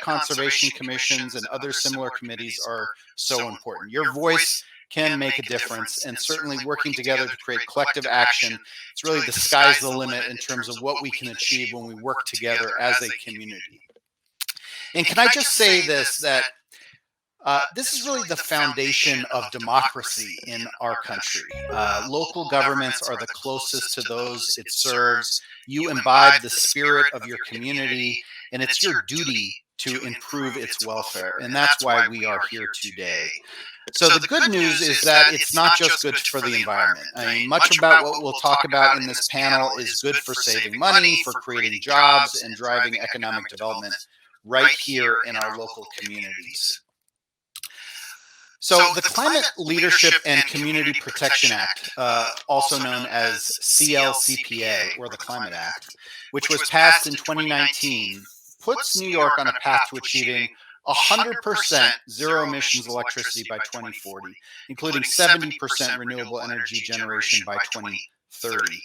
conservation commissions and other similar committees are so important. Your voice can make a difference, and certainly working together to create collective action, it's really the sky's the limit in terms of what we can achieve when we work together as a community. And can I just say this, that this is really the foundation of democracy in our country. Local governments are the closest to those it serves. You imbibe the spirit of your community, and it's your duty to improve its welfare. And that's why we are here today. So the good news is that it's not just good for the environment. I mean, much about what we'll talk about in this panel is good for saving money, for creating jobs, and driving economic development right here in our local communities. So the Climate Leadership and Community Protection Act, also known as CLCPA, or the Climate Act, which was passed in 2019, puts New York on a path to achieving 100% zero emissions electricity by 2040, including 70% renewable energy generation by 2030.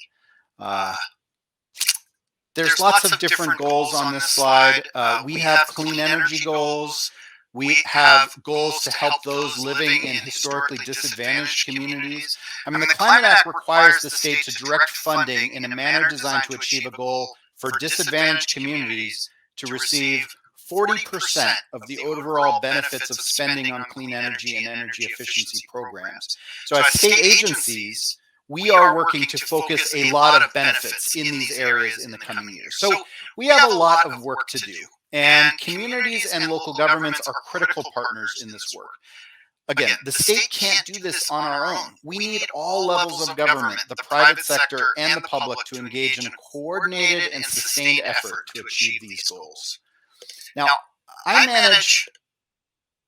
There's lots of different goals on this slide. We have clean energy goals. We have goals to help those living in historically disadvantaged communities. I mean, the Climate Act requires the state to direct funding in a manner designed to achieve a goal for disadvantaged communities to receive 40% of the overall benefits of spending on clean energy and energy efficiency programs. So as state agencies, we are working to focus a lot of benefits in these areas in the coming years. So we have a lot of work to do. And communities and local governments are critical partners in this work. Again, the state can't do this on our own. We need all levels of government, the private sector, and the public to engage in a coordinated and sustained effort to achieve these goals. Now, I manage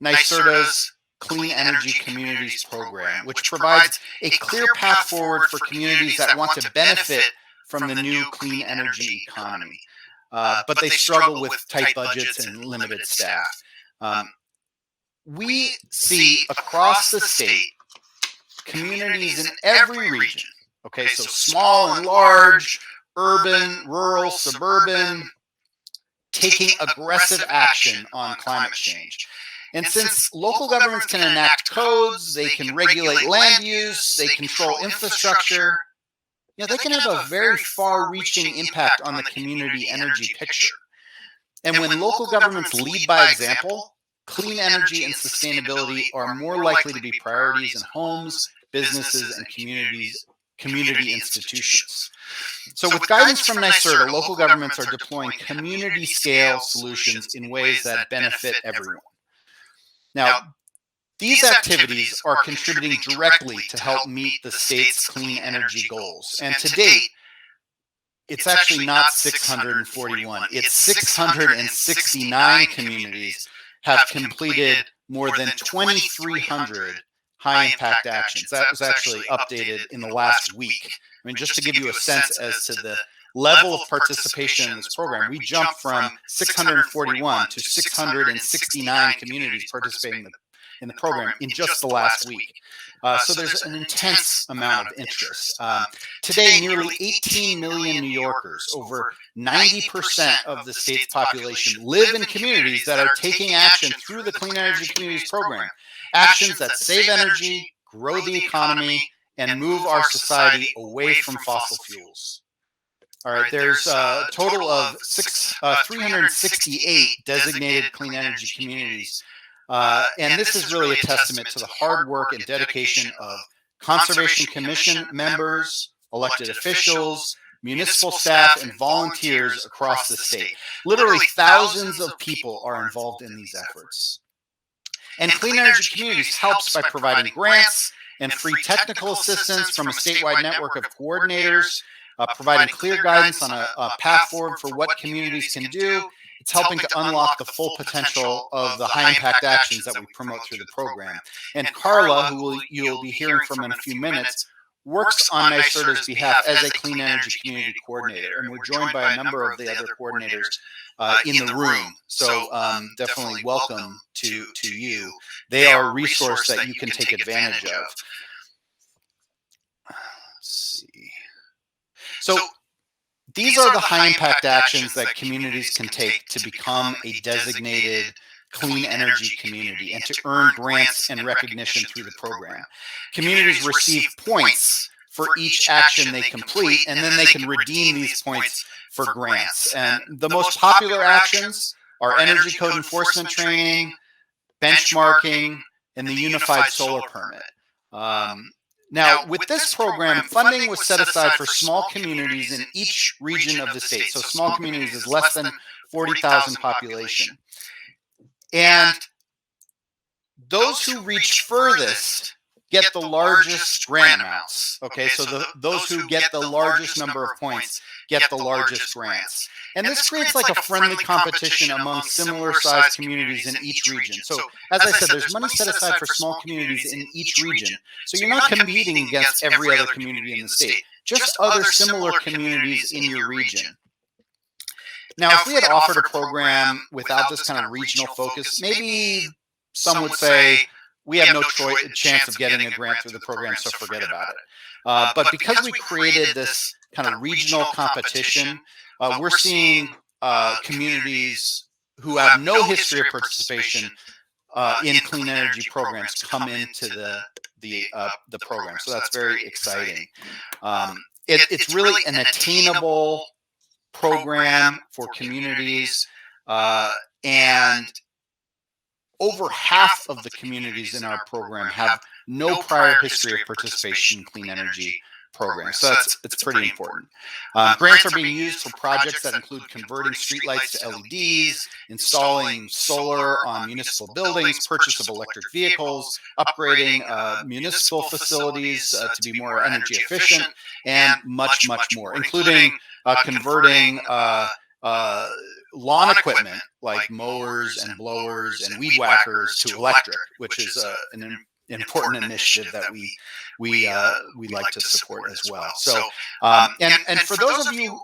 NYSERDA's Clean Energy Communities program, which provides a clear path forward for communities that want to benefit from the new clean energy economy. But they struggle with tight budgets and limited staff. We see across the state communities in every region, okay, so small and large, urban, rural, suburban, taking aggressive action on climate change. And since local governments can enact codes, they can regulate land use, they control infrastructure, they can have a very far-reaching impact on the community energy picture. And when local governments lead by example, clean energy and sustainability are more likely to be priorities in homes, businesses, and community institutions. So with guidance from NYSERDA, local governments are deploying community-scale solutions in ways that benefit everyone. Now, these activities are contributing directly to help meet the state's clean energy goals. And to date, it's actually not 641. It's 669 communities have completed more than 2,300 high-impact actions. That was actually updated in the last week. I mean, just to give you a sense as to the level of participation in this program, we jumped from 641 to 669 communities participating in the program in just the last week. So there's an intense amount of interest. Today, nearly 18 million New Yorkers, over 90% of the state's population, live in communities that are taking action through the Clean Energy Communities program. Actions that save energy, grow the economy, and move our society away from fossil fuels. All right, there's a total of 368 designated clean energy communities. And this is really a testament to the hard work and dedication of Conservation Commission members, elected officials, municipal staff, and volunteers across the state. Literally thousands of people are involved in these efforts. And Clean Energy Communities helps by providing grants and free technical assistance from a statewide network of coordinators, providing clear guidance on a path forward for what communities can do. It's helping to unlock the full potential of the high-impact actions that we promote through the program. And Carla, who you'll be hearing from in a few minutes, works on NYSERDA's behalf as a Clean Energy Community Coordinator. And we're joined by a number of the other coordinators in the room. So definitely welcome to you. They are a resource that you can take advantage of. Let's see. So These are the high impact actions that communities can take to become a designated clean energy community and to earn grants and recognition through the program. Communities receive points for each action they complete, and then they can redeem these points for grants. And the most popular actions are energy code enforcement training, benchmarking, and the unified solar permit. Now, with this program, funding was set aside for small communities in each region of the state. So small communities is less than 40,000 population. And those who reach furthest get the largest grant amounts. Okay, so those who get the largest number of points get the largest grants. And this creates like a friendly competition among similar sized communities in each region. So as I said, there's money set aside for small communities in each region. So you're not competing against every other community in the state, just other similar communities in your region. Now, if we had offered a program without this kind of regional focus, maybe some would say we have no chance of getting a grant through the program, so forget about it. But because we created this kind of regional competition, we're seeing communities who have no history of participation in clean energy programs come into the program. So that's very exciting. It's really an attainable program for communities, and over half of the communities in our program have no prior history of participation in clean energy programs. So it's pretty important. Grants are being used for projects that include converting streetlights to LEDs, installing solar on municipal buildings, purchase of electric vehicles, upgrading municipal facilities to be more energy efficient, and much, much more, including converting lawn equipment like mowers and blowers and weed whackers to electric, which is an important initiative that we like to support as well. So, and for those of you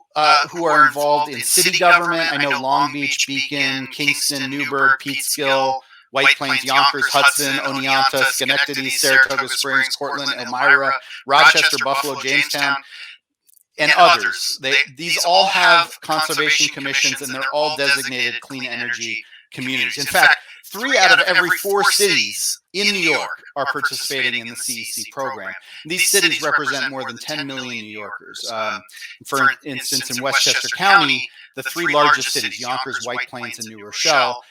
who are involved in city government, I know Long Beach, Beacon, Kingston, Newburgh, Peekskill, White Plains, Yonkers, Hudson, Oneonta, Schenectady, Saratoga Springs, Portland, Elmira, Rochester, Buffalo, Jamestown, and others. These all have conservation commissions, and they're all designated clean energy communities. In fact, 3 out of every 4 cities in New York are participating in the CEC program. These cities represent more than 10 million New Yorkers. For instance, in Westchester County, the 3 largest cities, Yonkers, White Plains, and New Rochelle,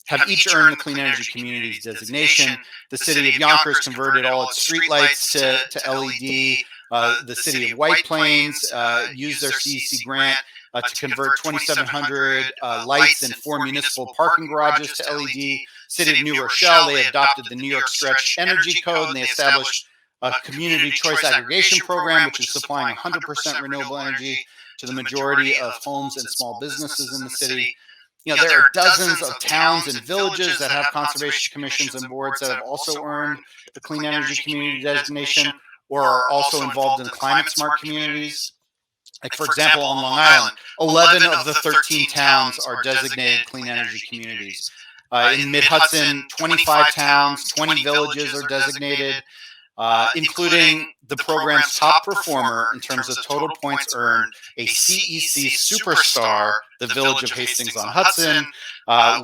have each earned the Clean Energy Communities designation. The city of Yonkers converted all its streetlights to LED. The city of White Plains used their CEC grant to convert 2,700 lights in 4 municipal parking garages to LED. City of New Rochelle, they adopted the New York Stretch Energy Code, and they established a community choice aggregation program, which is supplying 100% renewable energy to the majority of homes and small businesses in the city. You know, there are dozens of towns and villages that have conservation commissions and boards that have also earned the Clean Energy Community designation, or are also involved in climate smart communities. Like, for example, on Long Island, 11 of the 13 towns are designated clean energy communities. In Mid-Hudson, 25 towns, 20 villages are designated, including the program's top performer in terms of total points earned, a CEC superstar, the village of Hastings on Hudson.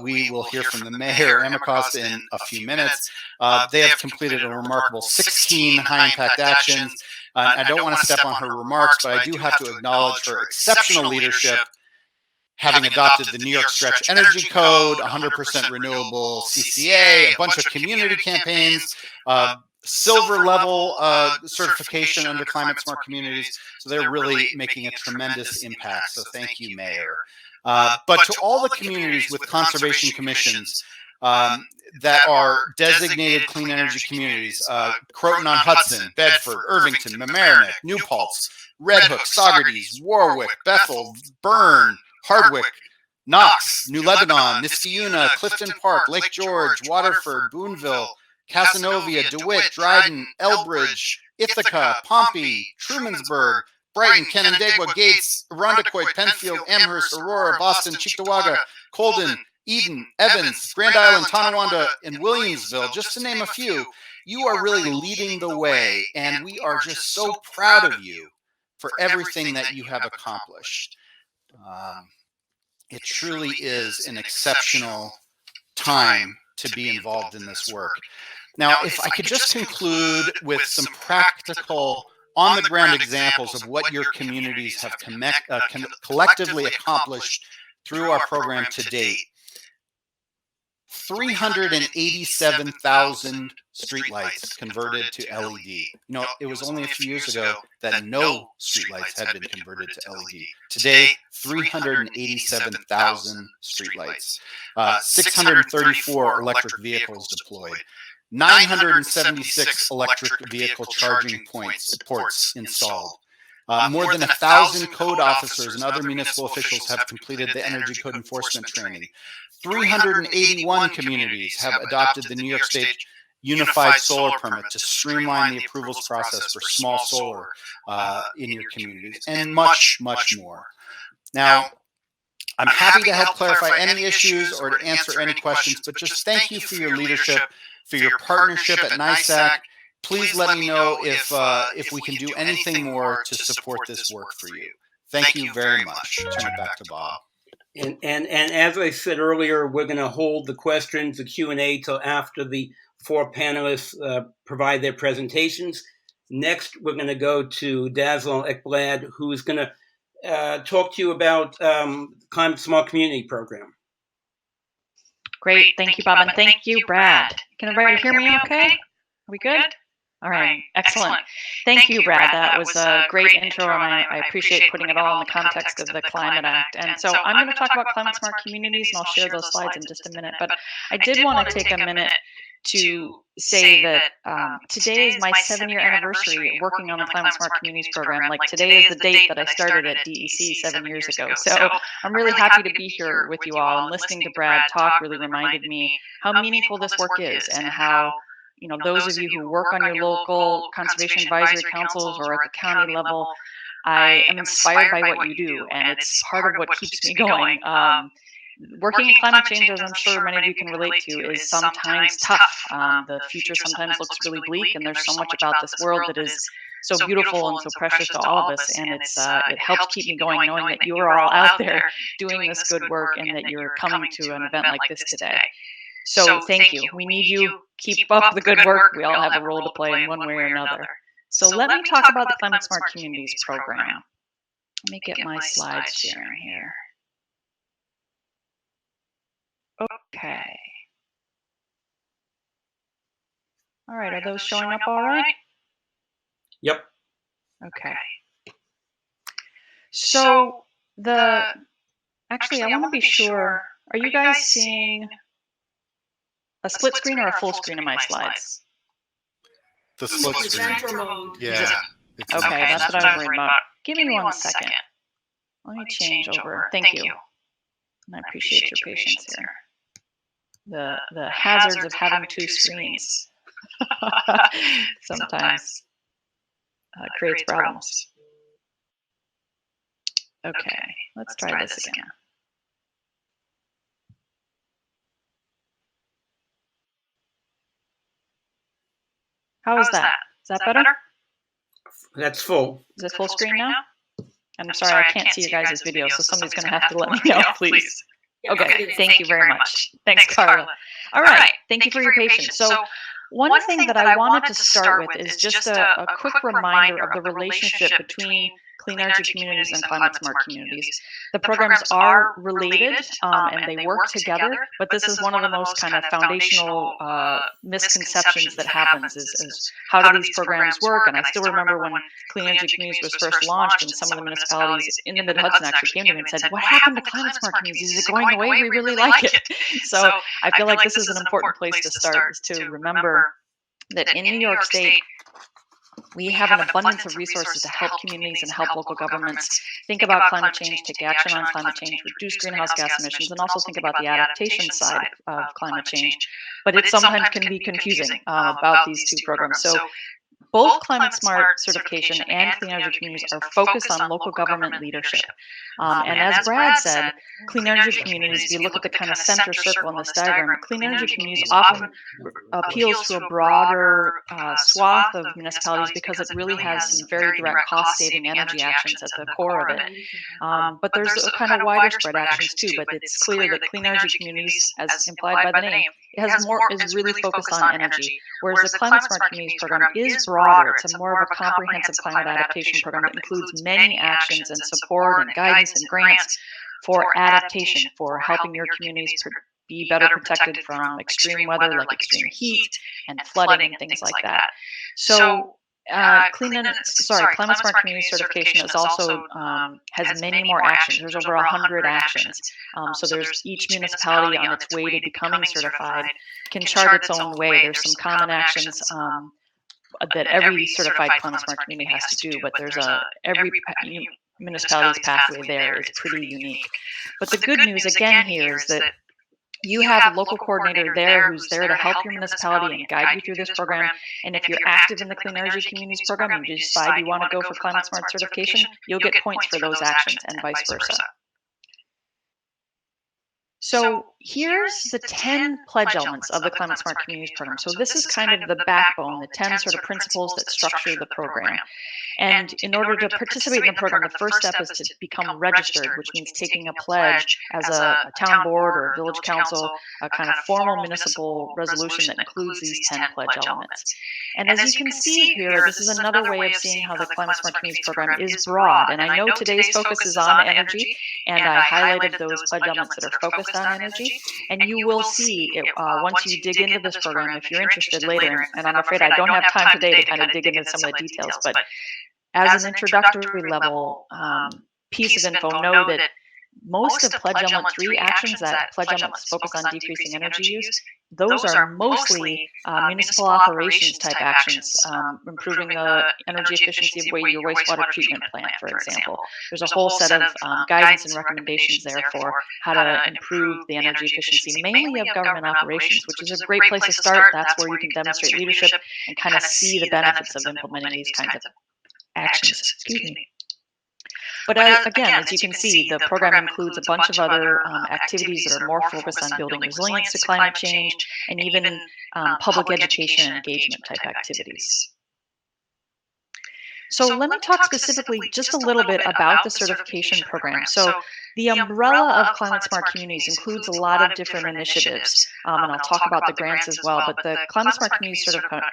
We will hear from the mayor, Amicos, in a few minutes. They have completed a remarkable 16 high-impact actions. I don't want to step on her remarks, but I do have to acknowledge her exceptional leadership, having adopted the New York Stretch Energy Code, 100% renewable CCA, a bunch of community campaigns, silver level certification under climate smart communities. So they're really making a tremendous impact. So thank you, Mayor. But to all the communities with conservation commissions that are designated clean energy communities, Croton on Hudson, Bedford, Irvington, Mamaroneck, New Paltz, Red Hook, Saugerties, Warwick, Bethel, Bern, Hardwick, Knox, New Lebanon, Niskayuna, Clifton Park, Lake George, Waterford, Boonville, Casanova, DeWitt, Dryden, Elbridge, Ithaca, Pompey, Trumansburg, Brighton, Canandaigua, Gates, Irondequoit, Penfield, Amherst, Aurora, Boston, Cheektowaga, Colden, Eden, Evans, Grand Island, Tonawanda, and Williamsville, just to name a few. You are really leading the way, and we are just so proud of you for everything that you have accomplished. It truly is an exceptional time to be involved in this work. Now, if I could just conclude with some practical, on-the-ground examples of what your communities have collectively accomplished through our program to date. 387,000 streetlights converted to LED. You know, it was only a few years ago that no streetlights had been converted to LED. Today, 387,000 streetlights. 634 electric vehicles deployed. 976 electric vehicle charging ports installed. More than 1,000 code officers and other municipal officials have completed the energy code enforcement training. 381 communities have adopted the New York State Unified Solar Permit to streamline the approvals process for small solar in your communities, and much, much more. Now, I'm happy to help clarify any issues or to answer any questions, but just thank you for your leadership, for your partnership at NYSAC. Please let me know if we can do anything more to support this work for you. Thank you very much. Turn it back to Bob. And as I said earlier, we're going to hold the questions, the Q&A, till after the four panelists provide their presentations. Next, we're going to go to Dazzle Ekblad, who's going to talk to you about Climate Smart Community Program. Great. Thank you, Bob. And thank you, Brad. Can everybody hear me okay? Are we good? All right. Excellent. Thank you, Brad. That was a great intro, and I appreciate putting it all in the context of the Climate Act. And so I'm going to talk about Climate Smart Communities, and I'll share those slides in just a minute. But I did want to take a minute to say that today is my 7-year anniversary working on the Climate Smart Communities program. Like, today is the date that I started at DEC 7 years ago. So I'm really happy to be here with you all, and listening to Brad talk really reminded me how meaningful this work is, and how, you know, those of you who work on your local conservation advisory councils or at the county level, I am inspired by what you do, and it's part of what keeps me going. Working in climate change, as I'm sure many of you can relate to, is sometimes tough. The future sometimes looks really bleak, and there's so much about this world that is so beautiful and so precious to all of us. And it helps keep me going, knowing that you are all out there doing this good work, and that you're coming to an event like this today. So thank you. We need you. Keep up the good work. We all have a role to play in one way or another. So let me talk about the Climate Smart Communities program. Let me get my slides sharing here. Okay. All right. Are those showing up all right? Yep. Okay. So actually, I want to be sure. Are you guys seeing a split screen or a full screen of my slides? The split screen. Yeah. Okay, that's what I was worried about. Give me 1 second. Let me change over. Thank you. And I appreciate your patience here. The hazards of having two screens sometimes creates problems. Okay, let's try this again. How is that? Is that better? That's full. Is it full screen now? I'm sorry, I can't see your guys' video, so somebody's going to have to let me know, please. Okay, thank you very much. Thanks, Carla. All right, thank you for your patience. So one thing that I wanted to start with is just a quick reminder of the relationship between clean energy communities and climate smart communities. The programs are related and they work together, but this is one of the most kind of foundational misconceptions that happens is how do these programs work? And I still remember when Clean Energy Communities was first launched, and some of the municipalities in the Mid-Hudson actually came to me and said, what happened to climate smart communities? Is it going away? We really like it. So I feel like this is an important place to start, is to remember that in New York State, we have an abundance of resources to help communities and help local governments think about climate change, take action on climate change, reduce greenhouse gas emissions, and also think about the adaptation side of climate change. But it sometimes can be confusing about these two programs. So both Climate Smart certification and Clean Energy Communities are focused on local government leadership. And as Brad said, clean energy communities, if you look at the kind of center circle in this diagram, clean energy communities often appeals to a broader swath of municipalities because it really has some very direct cost-saving energy actions at the core of it. But there's a kind of wider spread actions too, but it's clear that clean energy communities, as implied by the name, is really focused on energy, whereas the Climate Smart Communities program is broader. It's a more of a comprehensive climate adaptation program that includes many actions and support and guidance and grants for adaptation, for helping your communities be better protected from extreme weather like extreme heat and flooding and things like that. So Climate Smart Community certification is also has many more actions. There's over 100 actions. So there's each municipality on its way to becoming certified can chart its own way. There's some common actions that every certified Climate Smart community has to do, but there's every municipality's pathway there is pretty unique. But the good news again here is that you have a local coordinator there who's there to help your municipality and guide you through this program. And if you're active in the Clean Energy Communities program and you decide you want to go for Climate Smart certification, you'll get points for those actions and vice versa. So here's the 10 pledge elements of the Climate Smart Communities program. So this is kind of the backbone, the 10 sort of principles that structure the program. And in order to participate in the program, the first step is to become registered, which means taking a pledge as a town board or a village council, a kind of formal municipal resolution that includes these 10 pledge elements. And as you can see here, this is another way of seeing how the Climate Smart Communities program is broad. And I know today's focus is on energy, and I highlighted those pledge elements that are focused on energy. And you will see it once you dig into this program, if you're interested later, and I'm afraid I don't have time today to kind of dig into some of the details, but as an introductory level piece of info, know that most of Pledge Element 3 actions that Pledge Elements focus on decreasing energy use, those are mostly municipal operations type actions, improving the energy efficiency of your wastewater treatment plant, for example. There's a whole set of guidance and recommendations there for how to improve the energy efficiency, mainly of government operations, which is a great place to start. That's where you can demonstrate leadership and kind of see the benefits of implementing these kinds of actions. Excuse me. But again, as you can see, the program includes a bunch of other activities that are more focused on building resilience to climate change and even public education and engagement type activities. So let me talk specifically just a little bit about the certification program. So the umbrella of Climate Smart Communities includes a lot of different initiatives, and I'll talk about the grants as well, but the Climate Smart Communities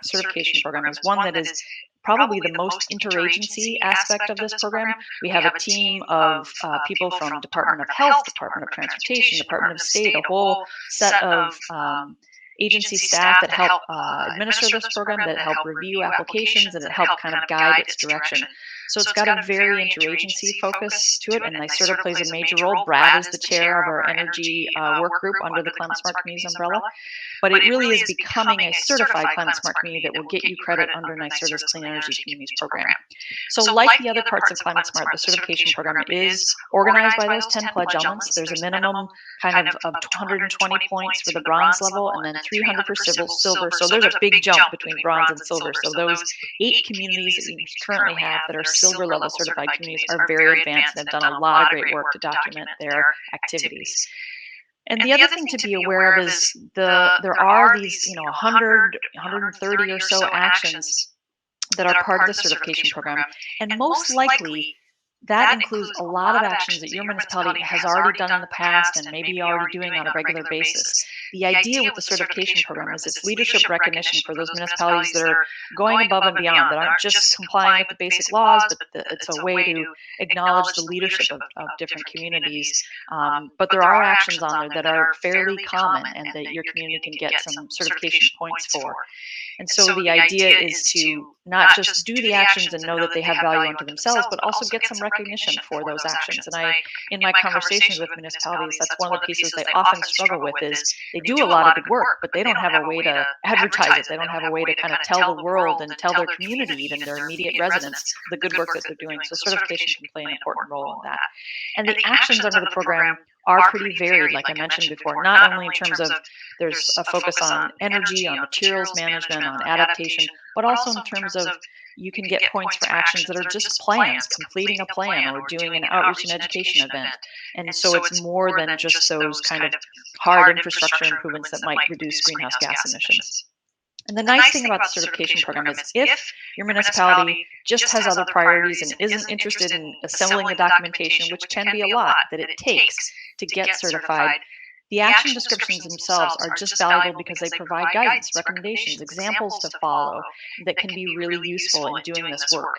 certification program is one that is probably the most interagency aspect of this program. We have a team of people from Department of Health, Department of Transportation, Department of State, a whole set of agency staff that help administer this program, that help review applications, and that help kind of guide its direction. So it's got a very interagency focus to it, and NYSERDA plays a major role. Brad is the chair of our energy work group under the Climate Smart Communities umbrella, but it really is becoming a certified Climate Smart community that will get you credit under NYSERDA's Clean Energy Communities program. So like the other parts of Climate Smart, the certification program is organized by those 10 pledge elements. There's a minimum kind of 120 points for the bronze level, and then 300 for silver. So there's a big jump between bronze and silver. So those 8 communities that we currently have that are silver level certified communities are very advanced and have done a lot of great work to document their activities. And the other thing to be aware of is there are these 100, 130 or so actions that are part of the certification program, and most likely that includes a lot of actions that your municipality has already done in the past and maybe already doing on a regular basis. The idea with the certification program is it's leadership recognition for those municipalities that are going above and beyond, that aren't just complying with the basic laws, but it's a way to acknowledge the leadership of different communities. But there are actions on there that are fairly common and that your community can get some certification points for. And so the idea is to not just do the actions and know that they have value unto themselves, but also get some recognition for those actions. And in my conversations with municipalities, that's one of the pieces they often struggle with is they do a lot of good work, but they don't have a way to advertise it. They don't have a way to kind of tell the world and tell their community, even their immediate residents, the good work that they're doing. So certification can play an important role in that. And the actions under the program are pretty varied, like I mentioned before, not only in terms of there's a focus on energy, on materials management, on adaptation, but also in terms of you can get points for actions that are just plans, completing a plan or doing an outreach and education event. And so it's more than just those kind of hard infrastructure improvements that might reduce greenhouse gas emissions. And the nice thing about the certification program is if your municipality just has other priorities and isn't interested in assembling the documentation, which can be a lot that it takes to get certified, the action descriptions themselves are just valuable because they provide guidance, recommendations, examples to follow that can be really useful in doing this work.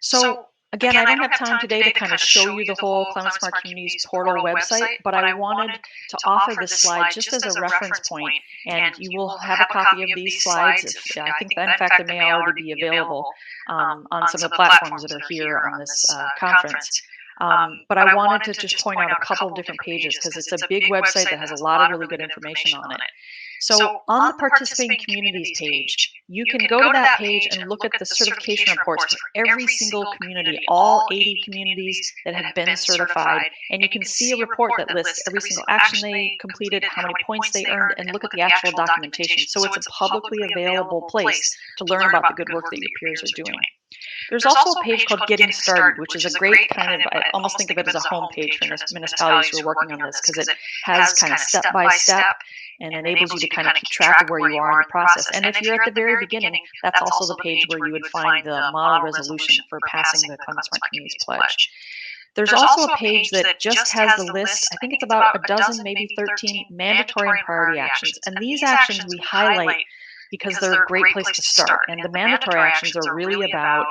So again, I don't have time today to kind of show you the whole Climate Smart Communities portal website, but I wanted to offer this slide just as a reference point, and you will have a copy of these slides. I think that in fact they may already be available on some of the platforms that are here on this conference. But I wanted to just point out a couple of different pages because it's a big website that has a lot of really good information on it. So on the participating communities page, you can go to that page and look at the certification reports for every single community, all 80 communities that have been certified. And you can see a report that lists every single action they completed, how many points they earned, and look at the actual documentation. So it's a publicly available place to learn about the good work that your peers are doing. There's also a page called Getting Started, which is a great kind of, I almost think of it as a home page for municipalities who are working on this because it has kind of step-by-step and enables you to kind of keep track of where you are in the process. And if you're at the very beginning, that's also the page where you would find the model resolution for passing the Climate Smart Communities Pledge. There's also a page that just has the list, I think it's about a dozen, maybe 13 mandatory and priority actions. And these actions we highlight because they're a great place to start. And the mandatory actions are really about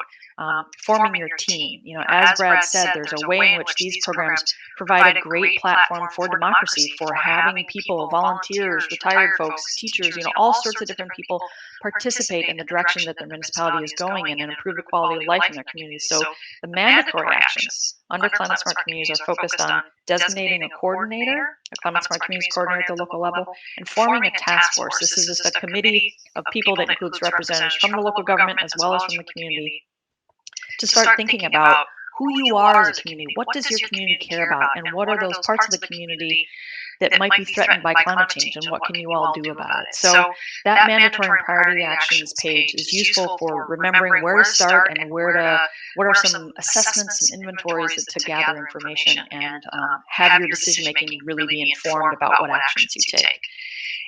forming your team. You know, as Brad said, there's a way in which these programs provide a great platform for democracy, for having people, volunteers, retired folks, teachers, you know, all sorts of different people participate in the direction that their municipality is going in and improve the quality of life in their communities. So the mandatory actions under Climate Smart Communities are focused on designating a coordinator, a Climate Smart Communities coordinator at the local level, and forming a task force. This is just a committee of people that includes representatives from the local government as well as from the community to start thinking about who you are as a community. What does your community care about? And what are those parts of the community that might be threatened by climate change? And what can you all do about it? So that mandatory and priority actions page is useful for remembering where to start and what are some assessments and inventories to gather information and have your decision making really be informed about what actions you take.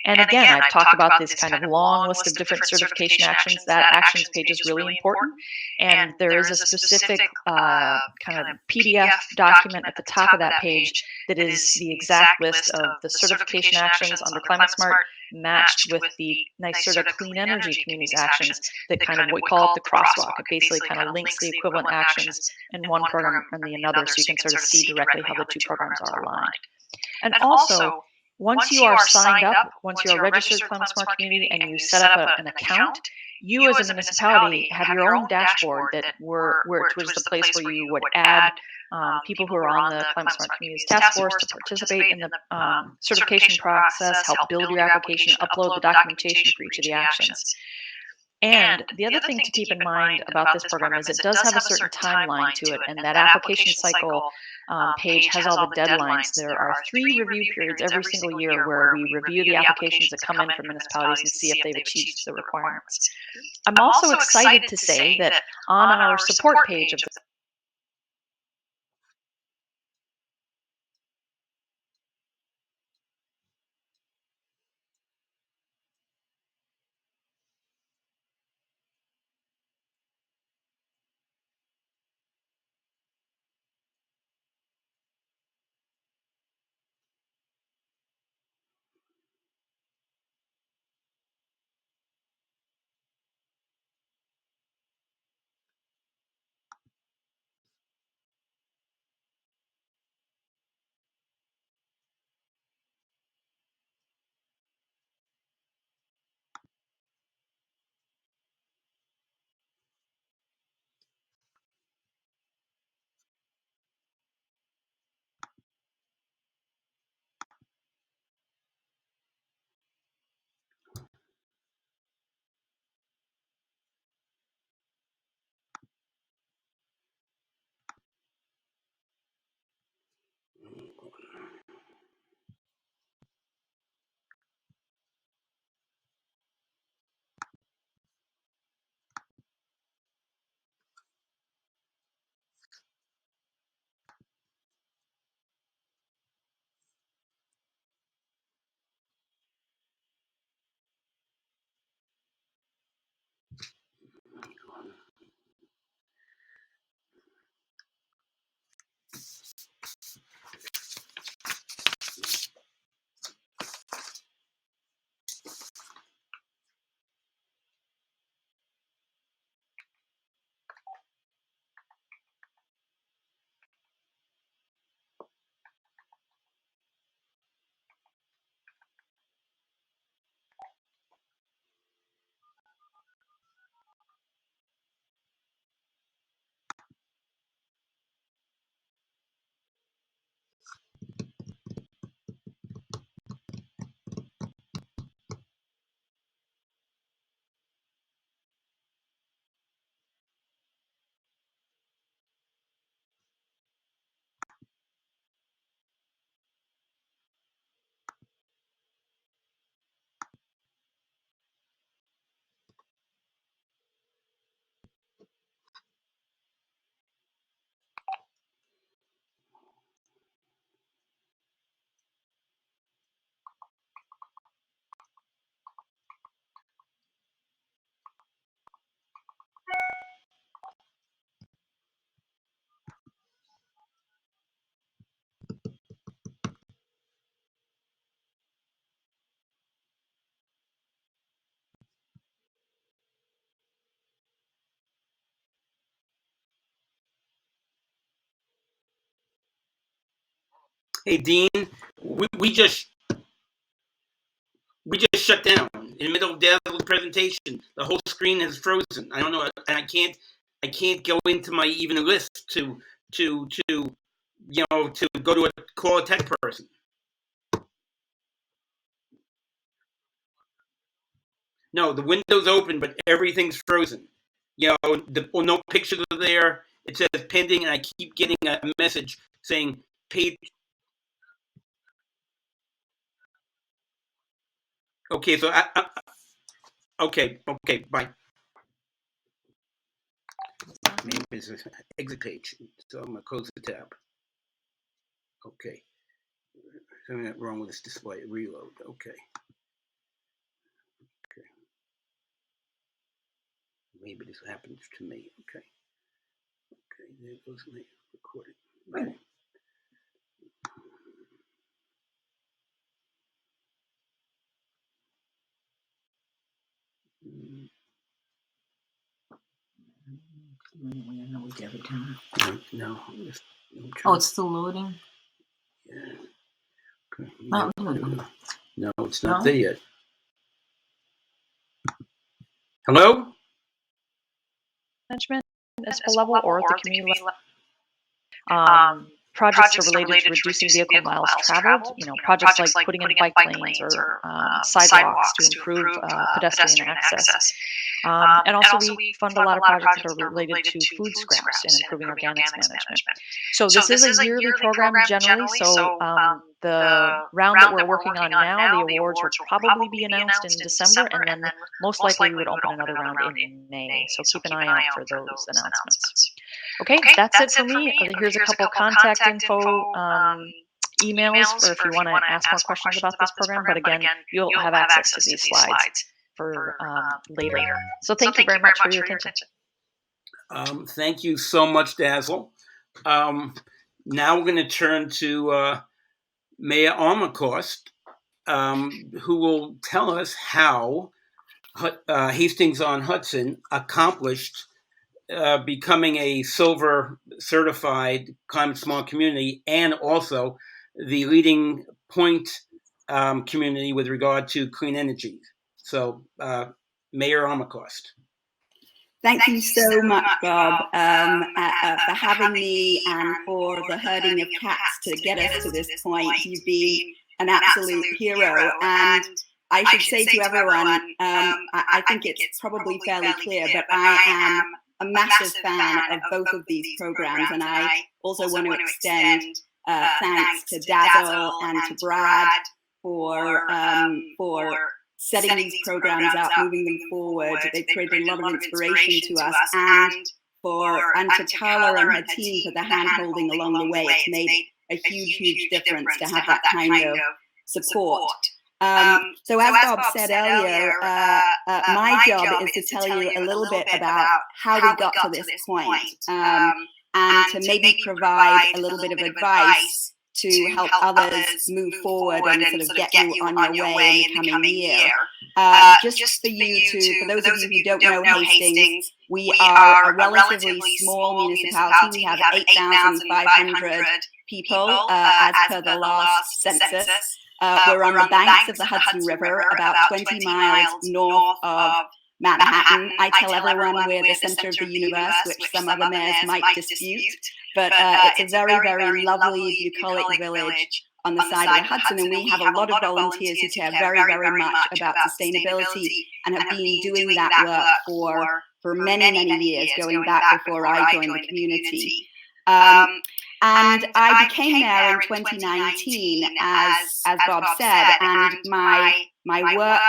And again, I've talked about this kind of long list of different certification actions. That actions page is really important. And there is a specific kind of PDF document at the top of that page that is the exact list of the certification actions under Climate Smart matched with the NYSERDA Clean Energy Communities actions that kind of, we call it the crosswalk. It basically kind of links the equivalent actions in one program and the another so you can sort of see directly how the two programs are aligned. And also, once you are signed up, once you are registered Climate Smart Community and you set up an account, you as a municipality have your own dashboard that which was the place where you would add people who are on the Climate Smart Communities Task Force to participate in the certification process, help build your application, upload the documentation for each of the actions. And the other thing to keep in mind about this program is it does have a certain timeline to it, and that application cycle page has all the deadlines. There are 3 review periods every single year where we review the applications that come in from municipalities and see if they've achieved the requirements. I'm also excited to say that on our support page of the Hey, Dean, we just shut down in the middle of Dazzle's presentation. The whole screen is frozen. I don't know, and I can't go into my even list to go to call a tech person. No, the window's open, but everything's frozen. No pictures are there. It says pending, and I keep getting a message saying paid. Okay, so okay, bye. Maybe it's an exit page, so I'm gonna close the tab. Okay, something wrong with this display. Reload. Okay. Maybe this happens to me. Okay, there goes my recording. Okay. Every time. No. Oh, it's still loading? Yeah. Okay. No, it's not there yet. Hello? Management municipal level or at the community level. Projects are related to reducing vehicle miles traveled. Projects like putting in bike lanes or sidewalks to improve pedestrian access. And also we fund a lot of projects that are related to food scraps and improving organics management. So this is a yearly program generally. So the round that we're working on now, the awards will probably be announced in December, and then most likely we would open another round in May. So keep an eye out for those announcements. Okay, that's it for me. Here's a couple contact info emails for if you want to ask more questions about this program. But again, you'll have access to these slides for later. So thank you very much for your attention. Thank you so much, Dazzle. Now we're going to turn to Mayor Armacost, who will tell us how Hastings-on-Hudson accomplished becoming a silver certified climate smart community, and also the leading point community with regard to clean energy. So, Mayor Armacost. Thank you so much, Bob, for having me and for the herding of cats to get us to this point. You've been an absolute hero. And I should say to everyone, I think it's probably fairly clear, but I am a massive fan of both of these programs. And I also want to extend thanks to Dazzle and to Brad for setting these programs up, moving them forward. They've created a lot of inspiration to us, and to Tala and her team for the hand-holding along the way. It's made a huge difference to have that kind of support. So as Bob said earlier, my job is to tell you a little bit about how we got to this point, and to maybe provide a little bit of advice to help others move forward and sort of get you on your way in the coming year. Just for those of you who don't know Hastings, we are a relatively small municipality. We have 8,500 people as per the last census. We're on the banks of the Hudson River, about 20 miles north of Manhattan. I tell everyone we're the center of the universe, which some other mayors might dispute, but it's a very lovely bucolic village on the side of the Hudson, and we have a lot of volunteers who care very much about sustainability and have been doing that work for many years, going back before I joined the community. And I became mayor in 2019, as Bob said, and my work,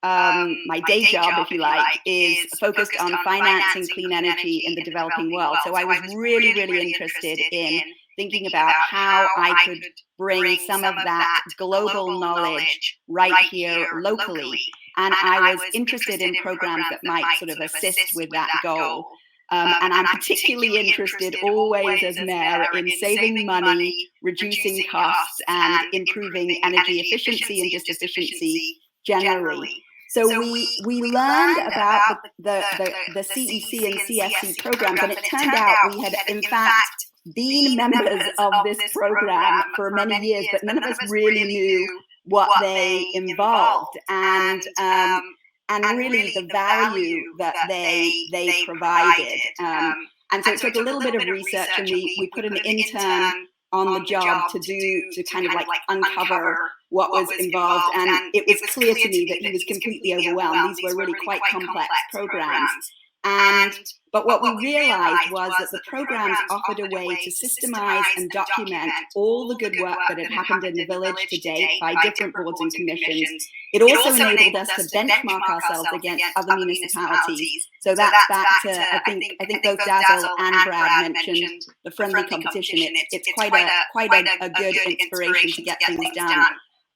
my day job, if you like, is focused on financing clean energy in the developing world. So I was really interested in thinking about how I could bring some of that global knowledge right here locally. And I was interested in programs that might sort of assist with that goal. And I'm particularly interested always as mayor in saving money, reducing costs, and improving energy efficiency and just efficiency generally. So we learned about the CEC and CSC programs, and it turned out we had in fact been members of this program for many years, but none of us really knew what they involved, and really the value that they provided. And so it took a little bit of research, and we put an intern on the job to kind of like uncover what was involved. And it was clear to me that he was completely overwhelmed. These were really quite complex programs. But what we realized was that the programs offered a way to systemize and document all the good work that had happened in the village to date by different boards and commissions. It also enabled us to benchmark ourselves against other municipalities. So that's back to, I think both Dazzle and Brad mentioned the friendly competition. It's quite a good inspiration to get things done.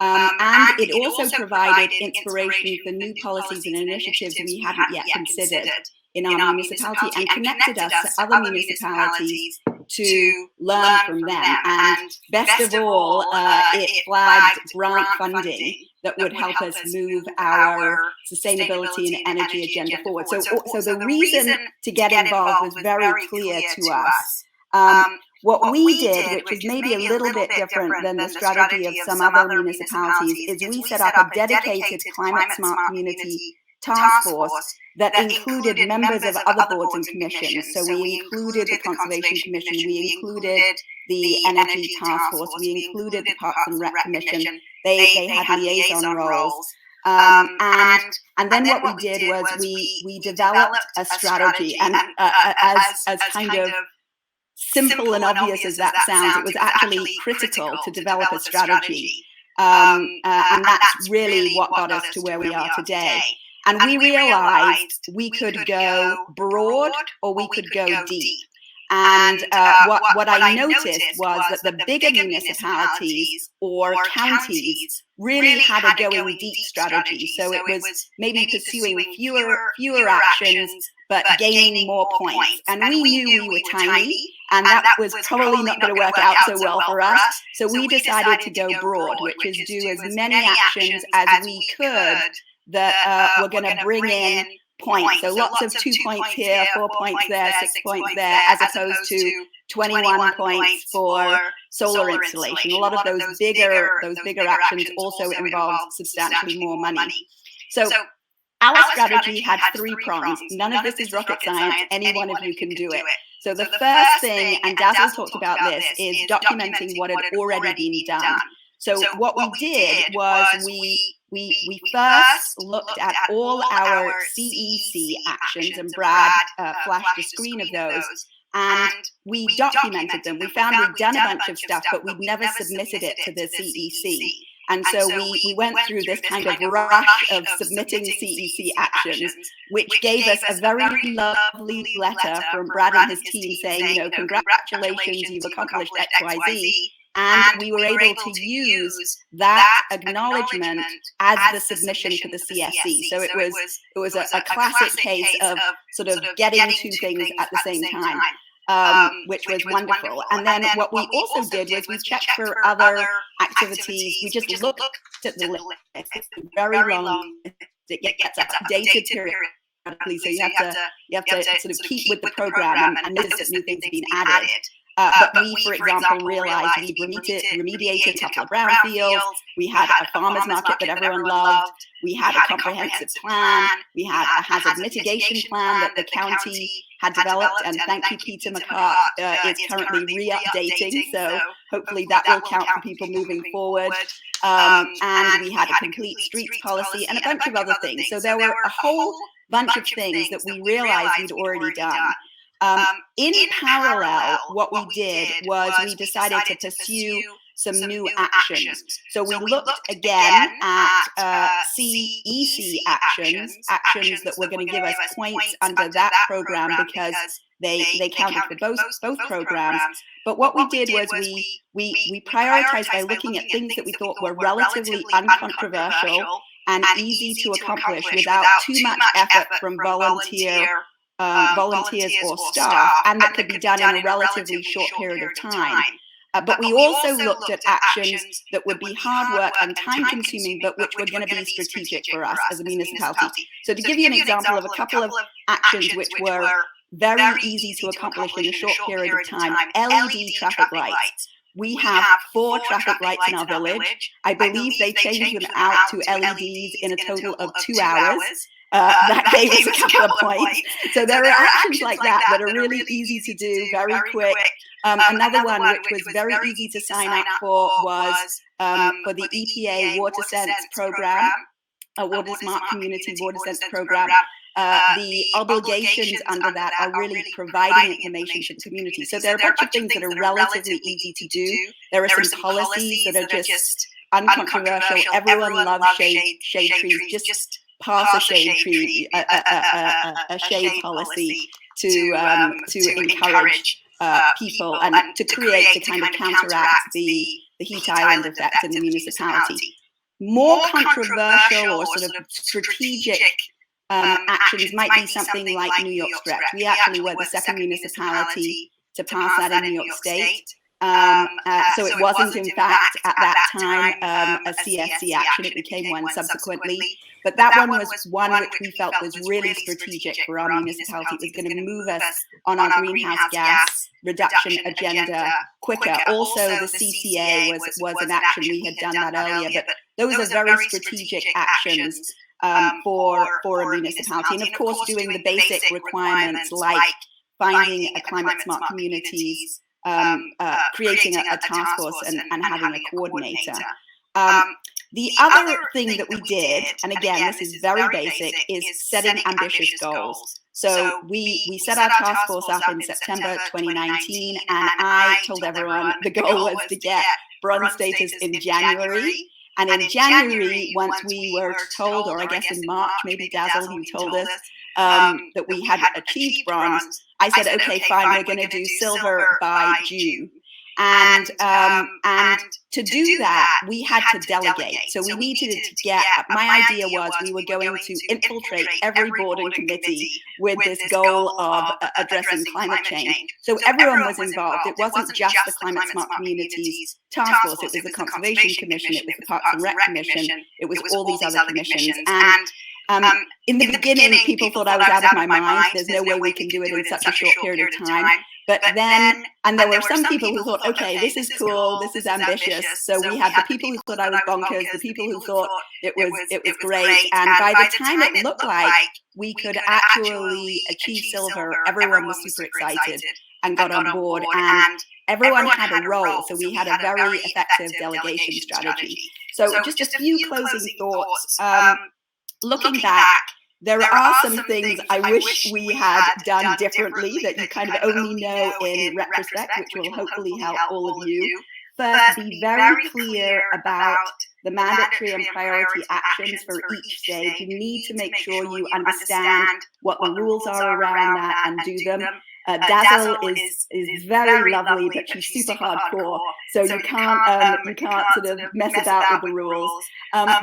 And it also provided inspiration for new policies and initiatives we hadn't yet considered in our municipality, and connected us to other municipalities to learn from them. And best of all, it flagged grant funding that would help us move our sustainability and energy agenda forward. So the reason to get involved was very clear to us. What we did, which is maybe a little bit different than the strategy of some other municipalities, is we set up a dedicated climate smart community task force that included members of other boards and commissions. So we included the Conservation Commission, we included the Energy Task Force, we included the Parks and Rec Commission. They had liaison roles. And then what we did was we developed a strategy, and as kind of simple and obvious as that sounds, it was actually critical to develop a strategy. And that's really what got us to where we are today. And we realized we could go broad or we could go deep. And what I noticed was that the bigger municipalities or counties really had a going deep strategy. So it was maybe pursuing fewer actions, but gaining more points. And we knew we were tiny, and that was probably not going to work out so well for us. So we decided to go broad, which is do as many actions as we could that we're going to bring in points. So lots of 2 points here, 4 points there, 6 points there, as opposed to 21 points for solar installation. A lot of those bigger actions also involved substantially more money. So our strategy had 3 prongs. None of this is rocket science. Any one of you can do it. So the first thing, and Dazzle talked about this, is documenting what had already been done. So what we did was we first looked at all our CEC actions, and Brad flashed a screen of those, and we documented them. We found we'd done a bunch of stuff, but we'd never submitted it to the CEC. And so we went through this kind of rush of submitting CEC actions, which gave us a very lovely letter from Brad and his team saying, congratulations, you've accomplished X, Y, Z. And we were able to use that acknowledgement as the submission to the CSC. So it was a classic case of sort of getting 2 things at the same time, which was wonderful. And then what we also did was we checked for other activities. We just looked at the list. It's very long. It gets updated periodically, so you have to sort of keep with the program and notice that new things have been added. But we, for example, realized we remediated a couple of brownfields. We had a farmer's market that everyone loved. We had a comprehensive plan. We had a hazard mitigation plan that the county had developed. And thank you, Peter McCart is currently re-updating. So hopefully that will count for people moving forward. And we had a complete streets policy and a bunch of other things. So there were a whole bunch of things that we realized we'd already done. In parallel, what we did was we decided to pursue some new actions. So we looked again at CEC actions that were going to give us points under that program because they counted for both programs. But what we did was we prioritized by looking at things that we thought were relatively uncontroversial and easy to accomplish without too much effort from volunteers or staff, and that could be done in a relatively short period of time. But we also looked at actions that would be hard work and time-consuming, but which were going to be strategic for us as a municipality. So to give you an example of a couple of actions which were very easy to accomplish in a short period of time, LED traffic lights. We have 4 traffic lights in our village. I believe they changed them out to LEDs in a total of 2 hours. That gave us a couple of points. So there are actions like that that are really easy to do, very quick. Another one which was very easy to sign up for was for the EPA Water Sense program, a Water Smart Community Water Sense program. The obligations under that are really providing information to the community. So there are a bunch of things that are relatively easy to do. There are some policies that are just uncontroversial. Everyone loves shade trees. Just pass a shade tree, a shade policy to encourage people and to create, to kind of counteract the heat island effect in the municipality. More controversial or sort of strategic actions might be something like New York Stretch. We actually were the second municipality to pass that in New York State. So it wasn't, in fact, at that time a CFC action. It became one subsequently. But that one was one which we felt was really strategic for our municipality. It was going to move us on our greenhouse gas reduction agenda quicker. Also, the CCA was an action. We had done that earlier. But those are very strategic actions for a municipality. And of course, doing the basic requirements like finding a climate smart communities, creating a task force and having a coordinator. The other thing that we did, and again, this is very basic, is setting ambitious goals. So we set our task force up in September 2019, and I told everyone the goal was to get bronze status in January. And in January, once we were told, or I guess in March, maybe Dazzle, who told us that we had achieved bronze, I said, okay, fine, we're going to do silver by June. And to do that, we had to delegate. So we needed to get, my idea was we were going to infiltrate every board and committee with this goal of addressing climate change. So everyone was involved. It wasn't just the Climate Smart Communities Task Force. It was the Conservation Commission. It was the Parks and Rec Commission. It was all these other commissions. And in the beginning, people thought I was out of my mind. There's no way we can do it in such a short period of time. But then, and there were some people who thought, okay, this is cool, this is ambitious. So we had the people who thought I was bonkers, the people who thought it was great. And by the time it looked like we could actually achieve silver, everyone was super excited and got on board. And everyone had a role. So we had a very effective delegation strategy. So just a few closing thoughts. Looking back, there are some things I wish we had done differently that you kind of only know in retrospect, which will hopefully help all of you. First, be very clear about the mandatory and priority actions for each stage. You need to make sure you understand what the rules are around that and do them. Dazzle is very lovely, but she's super hardcore, so you can't sort of mess about with the rules.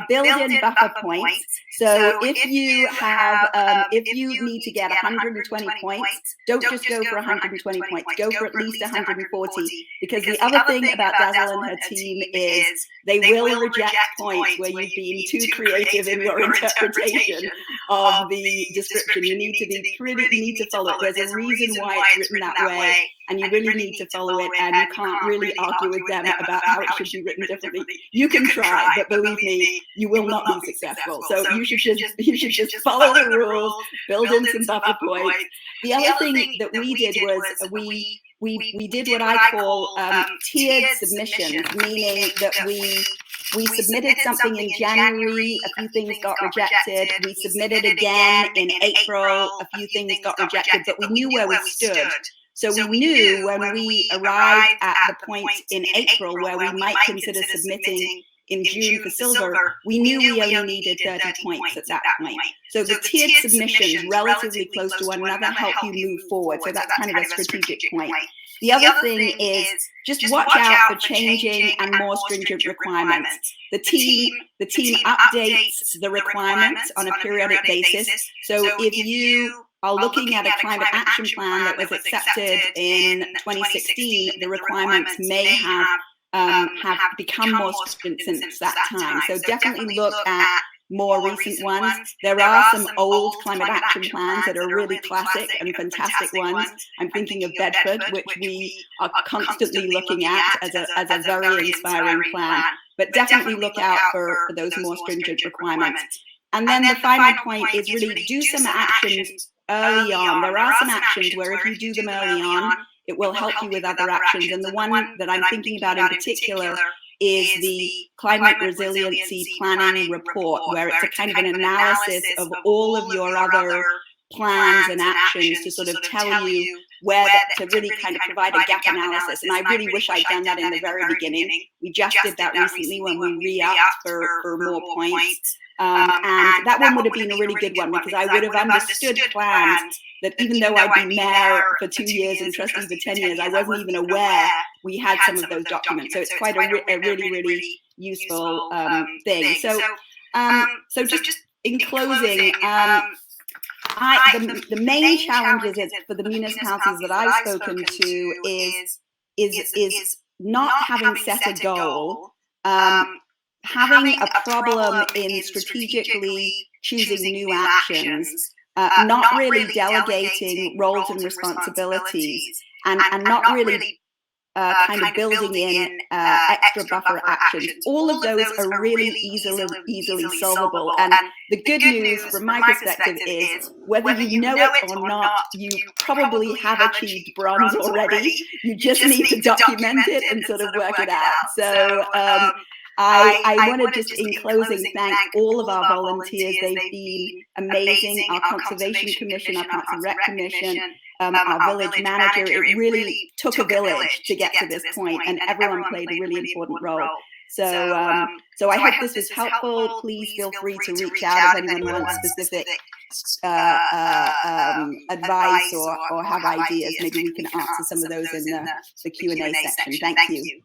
Build in buffer points. So if you have if you need to get 120 points, don't just go for 120 points. Go for at least 140. Because the other thing about Dazzle and her team is they will reject points where you've been too creative in your interpretation of the description. You need to be you need to follow it. There's a reason why it's written that way, and you really need to follow it, and you can't really argue with them about how it should be written differently. You can try, but believe me, you will not be successful. So you should just follow the rules, build in some buffer points. The other thing that we did was we did what I call tiered submissions, meaning that we submitted something in January, a few things got rejected. We submitted again in April, a few things got rejected, but we knew where we stood. So we knew when we arrived at the point in April where we might consider submitting in June for silver, we knew we only needed 30 points at that point. So the tiered submissions relatively close to one another help you move forward. So that's kind of a strategic point. The other thing is just watch out for changing and more stringent requirements. The team updates the requirements on a periodic basis. So if you are looking at a climate action plan that was accepted in 2016, the requirements may have become more stringent since that time. So definitely look at more recent ones. There are some old climate action plans that are really classic and fantastic ones. I'm thinking of Bedford, which we are constantly looking at as a very inspiring plan. But definitely look out for those more stringent requirements. And then the final point is really do some actions early on. There are some actions where if you do them early on, it will help you with other actions. And the one that I'm thinking about in particular is the Climate Resiliency Planning Report, where it's a kind of an analysis of all of your other plans and actions to sort of tell you where to really kind of provide a gap analysis. And I really wish I'd done that in the very beginning. We just did that recently when we re-upped for more points. And that one would have been a really good one, because I would have understood plans that even though I'd been mayor for 2 years and trustee for 10 years, I wasn't even aware we had some of those documents. So it's quite a really, really useful thing. So just in closing, the main challenges for the municipalities that I've spoken to is not having set a goal, having a problem in strategically choosing new actions, not really delegating roles and responsibilities, and not really kind of building in extra buffer actions. All of those are really easily solvable. And the good news from my perspective is, whether you know it or not, you probably have achieved bronze already. You just need to document it and sort of work it out. So I want to just, in closing, thank all of our volunteers. They've been amazing. Our Conservation Commission, our Parks and Rec Commission, our village manager. It really took a village to get to this point, and everyone played a really important role. So I hope this was helpful. Please feel free to reach out if anyone wants specific advice or have ideas. Maybe we can answer some of those in the Q&A section. Thank you.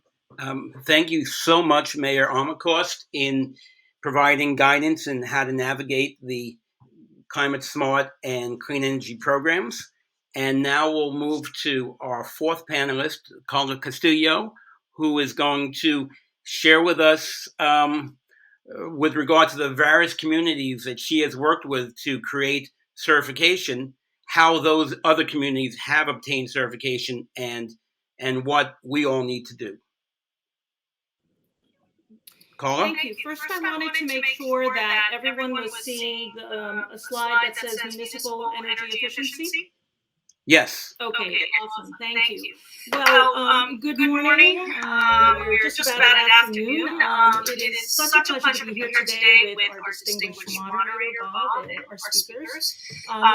Thank you so much, Mayor Armacost, in providing guidance in how to navigate the climate smart and clean energy programs. And now we'll move to our fourth panelist, Carla Castillo, who is going to share with us with regard to the various communities that she has worked with to create certification, how those other communities have obtained certification, and what we all need to do. Carla? Thank you. First, I wanted to make sure that everyone was seeing a slide that says municipal energy efficiency. Yes. Okay, awesome. Thank you. Well, good morning. We're just about at afternoon. It is such a pleasure to be here today with our distinguished moderator, Bob, and our speakers.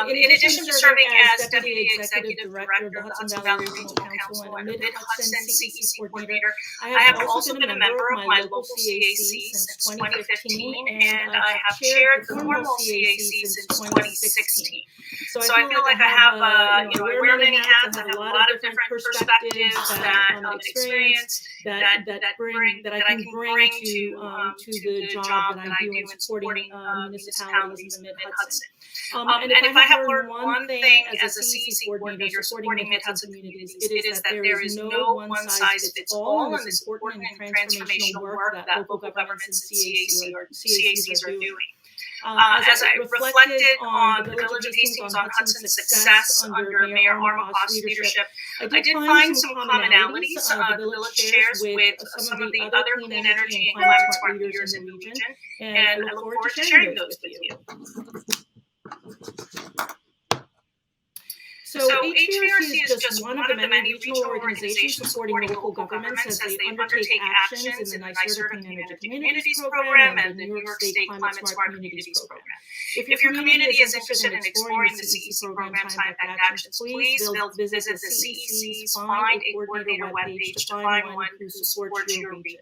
In addition to serving as Deputy Executive Director of the Hudson Valley Regional Council and a Mid-Hudson CEC Coordinator, I have also been a member of my local CAC since 2015, and I have chaired the formal CAC since 2016. So I feel like I have wear many hats. I have a lot of different perspectives that experience that I can bring to the job that I do in supporting municipalities in the Mid-Hudson. And if I have learned one thing as a CEC coordinator supporting Mid-Hudson communities, it is that there is no one-size-fits-all in this important and transformational work that local governments and CACs are doing. As I reflected on the Village of Hastings on Hudson's success under Mayor Armacost's leadership, I did find some commonalities the village shares with some of the other clean energy and climate smart leaders in the region, and I look forward to sharing those with you. So HVRC is just one of the many regional organizations supporting local governments as they undertake actions in the NYSERDA Clean Energy Communities Program and the New York State Climate Smart Communities Program. If your community is interested in exploring the CEC program's climate actions, please visit the CEC's Find a Coordinator webpage to find one who supports your region.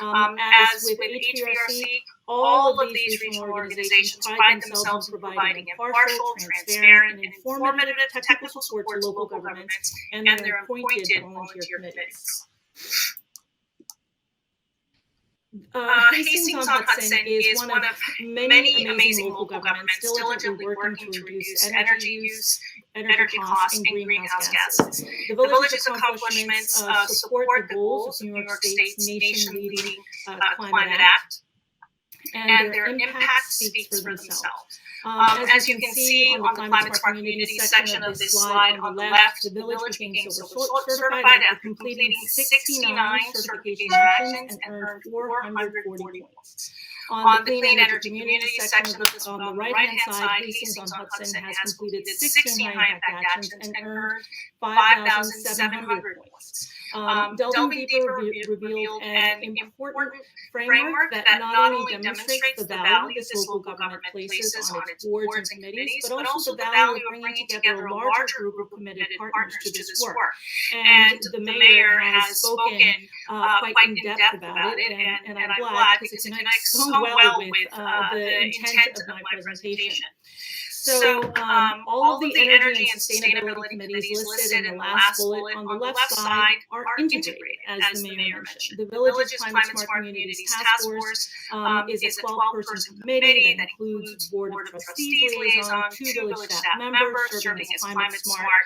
As with HVRC, all of these regional organizations pride themselves in providing impartial, transparent, and informative technical support to local governments and their appointed volunteer committees. Hastings on Hudson is one of many amazing local governments diligently working to reduce energy use, energy costs, and greenhouse gases. The village's accomplishments support the goals of New York State's nation-leading Climate Act. and their impact speaks for themselves. As you can see on the Climate Smart Communities section of this slide on the left, the village became Silver certified after completing 69 certification actions and earned 440 points. On the Clean Energy Communities section of this, on the right-hand side, Hastings-on-Hudson has completed 16 high-impact actions and earned 5,700 points. Delving deeper revealed an important framework that not only demonstrates the value this local government places on its boards and committees, but also the value of bringing together a larger group of committed partners to this work. And the mayor has spoken quite in depth about it, and I'm glad because it connects so well with the intent of my presentation. So all of the energy and sustainability committees listed in the last bullet on the left side are integrated, as the mayor mentioned. The village's Climate Smart Communities Task Force is a 12-person committee that includes Board of Trustees liaison, 2 village staff members serving as Climate Smart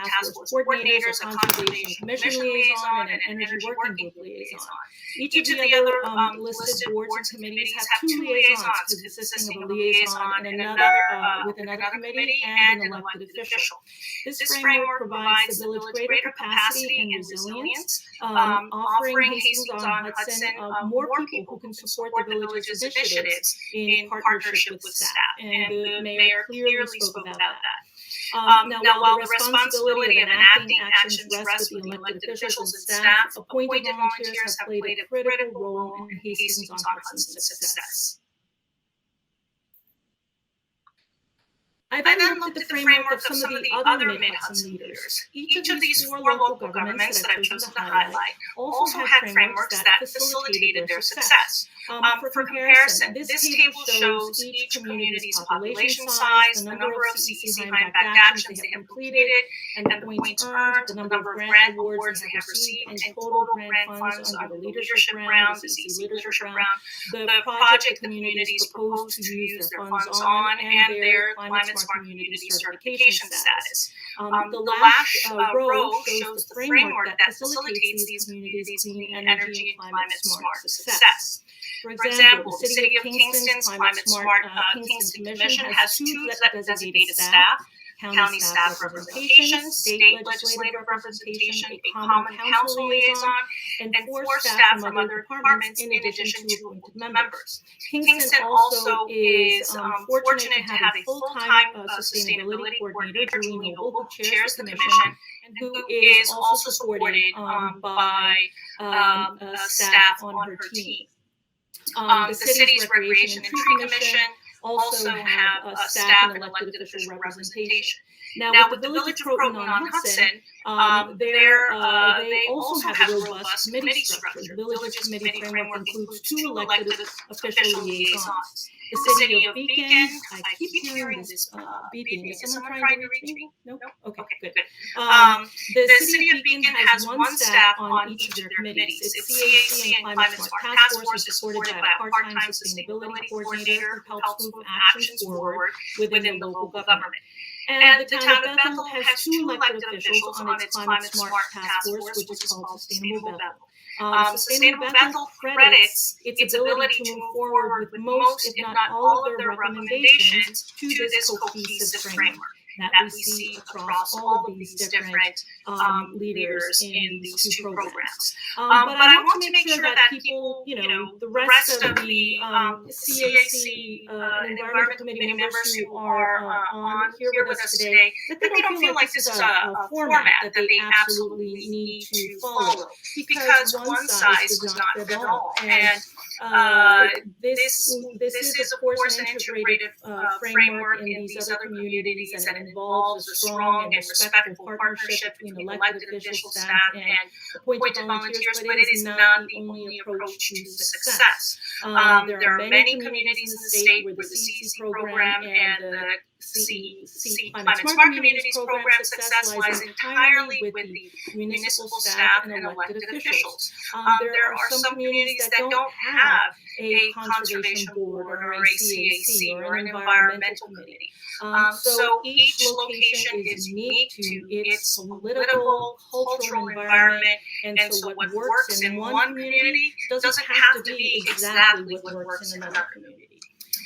Task Force coordinators, a Conservation Commission liaison, and an Energy Working Group liaison. Each of the other listed boards and committees have 2 liaisons consisting of a liaison and another with another committee and an elected official. This framework provides the village greater capacity and resilience, offering Hastings-on-Hudson more people who can support the village's initiatives in partnership with staff. And the mayor clearly spoke about that. Now, while the responsibility of enacting actions rests with the elected officials and staff, appointed volunteers have played a critical role in Hastings-on-Hudson's success. I then looked at the framework of some of the other Mid-Hudson leaders. Each of these 4 local governments that I've chosen to highlight also had frameworks that facilitated their success. For comparison, this table shows each community's population size, the number of CEC high-impact actions they have completed, and the points earned, the number of grant awards they have received, and total grant funds under the leadership round, the CEC leadership round, the project communities proposed to use their funds on, and their Climate Smart Community certification status. The last row shows the framework that facilitates these communities' clean energy and climate smart success. For example, the City of Kingston's Climate Smart Kingston Commission has 2 designated staff, county staff representation, state legislative representation, a common council liaison, and 4 staff from other departments in addition to appointed members. Kingston also is fortunate to have a full-time sustainability coordinator, Julie Noble, who chairs the commission, and who is also supported by staff on her team. The city's Recreation and Tree Commission also have staff and elected official representation. Now, with the Village of Croton-on-Hudson, they also have a robust committee structure. The village's committee framework includes 2 elected official liaisons. The City of Beacon, I keep hearing this beeping. Is someone trying to reach me? No? Okay, good. The City of Beacon has 1 staff on each of their committees. Its CAC and Climate Smart Task Force is supported by a part-time sustainability coordinator who helps move actions forward within the local government. And the town of Bethel has 2 elected officials on its Climate Smart Task Force, which is called Sustainable Bethel. Sustainable Bethel credits its ability to move forward with most, if not all, of their recommendations to this cohesive framework that we see across all of these different leaders in these 2 programs. But I want to make sure that people, the rest of the CAC and Environment Committee members who are on here with us today, that they don't feel like this is a format that they absolutely need to follow, because one size does not fit all. And this is, of course, an integrated framework in these other communities, and it involves a strong and respectful partnership between elected officials, staff, and appointed volunteers, but it is not the only approach to success. There are many communities in the state where the CEC program and the CEC Climate Smart Communities program success lies entirely with the municipal staff and elected officials. There are some communities that don't have a conservation board or a CAC or an environmental committee. So each location is unique to its political, cultural environment, and so what works in one community doesn't have to be exactly what works in another community.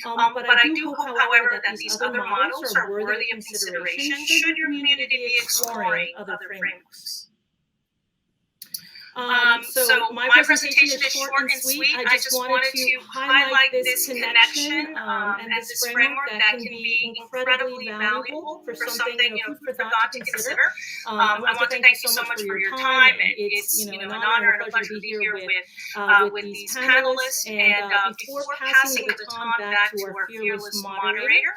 But I do hope, however, that these other models are worthy of consideration should your community be exploring other frameworks. So my presentation is short and sweet. I just wanted to highlight this connection and this framework that can be incredibly valuable for something food for thought to consider. I want to thank you so much for your time. It's an honor and a pleasure to be here with these panelists. And before passing the baton back to our fearless moderator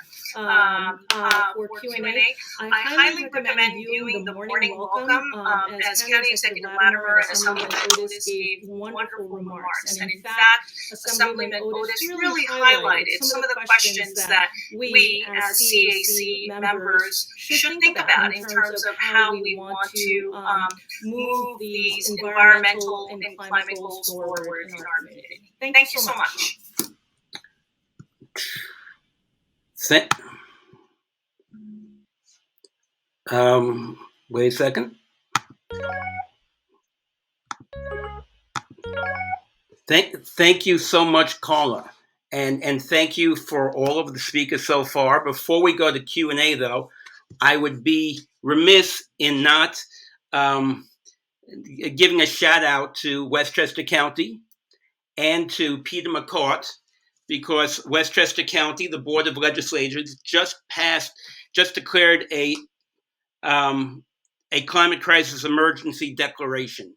for Q&A, I highly recommend viewing the morning welcome as County Executive Latimer and Assemblyman Otis gave wonderful remarks. And in fact, Assemblyman Otis really highlighted some of the questions that we as CAC members should think about in terms of how we want to move these environmental and climate goals forward in our community. Thank you so much. Wait a second. Thank you so much, Carla, and thank you for all of the speakers so far. Before we go to Q&A, though, I would be remiss in not giving a shout out to Westchester County and to Peter McCart, because Westchester County, the Board of Legislators, just declared a climate crisis emergency declaration,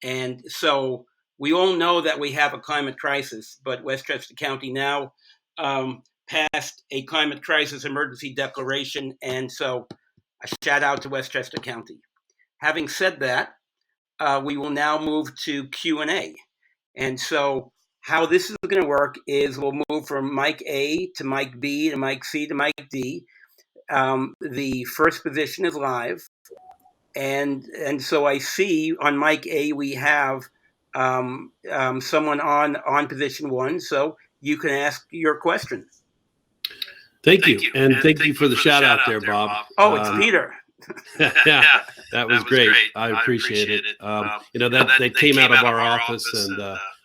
and so. We all know that we have a climate crisis, but Westchester County now passed a climate crisis emergency declaration, and so a shout out to Westchester County. Having said that, we will now move to Q&A. And so how this is going to work is we'll move from mic A to mic B to mic C to mic D. The first position is live. And so I see on mic A we have someone on position 1, so you can ask your question. Thank you. And thank you for the shout out there, Bob. Oh, it's Peter. Yeah, that was great. I appreciate it. That came out of our office, and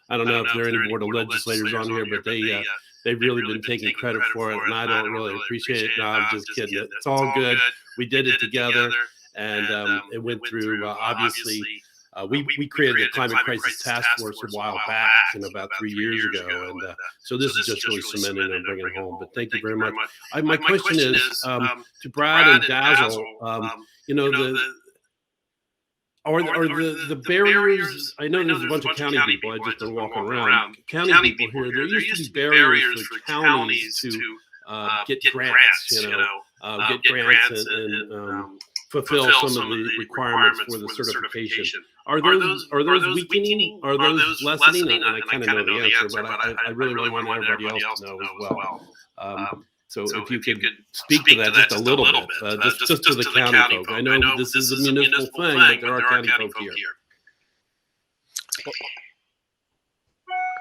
I don't know if there are any Board of Legislators on here, but they've really been taking credit for it, and I don't really appreciate it. No, I'm just kidding. It's all good. We did it together, and it went through, obviously, we created the Climate Crisis Task Force a while back, about 3 years ago, and so this is just really cementing and bringing it home. But thank you very much. My question is to Brad and Dazzle. The barriers? I know there's a bunch of county people. I just been walking around. County people here. There used to be barriers for counties to get grants. Get grants and fulfill some of the requirements for the certification. Are those weakening? Are those lessening? And I kind of know the answer, but I really want everybody else to know as well. So if you could speak to that just a little bit, just to the county folk. I know this is a municipal thing, but there are county folk here.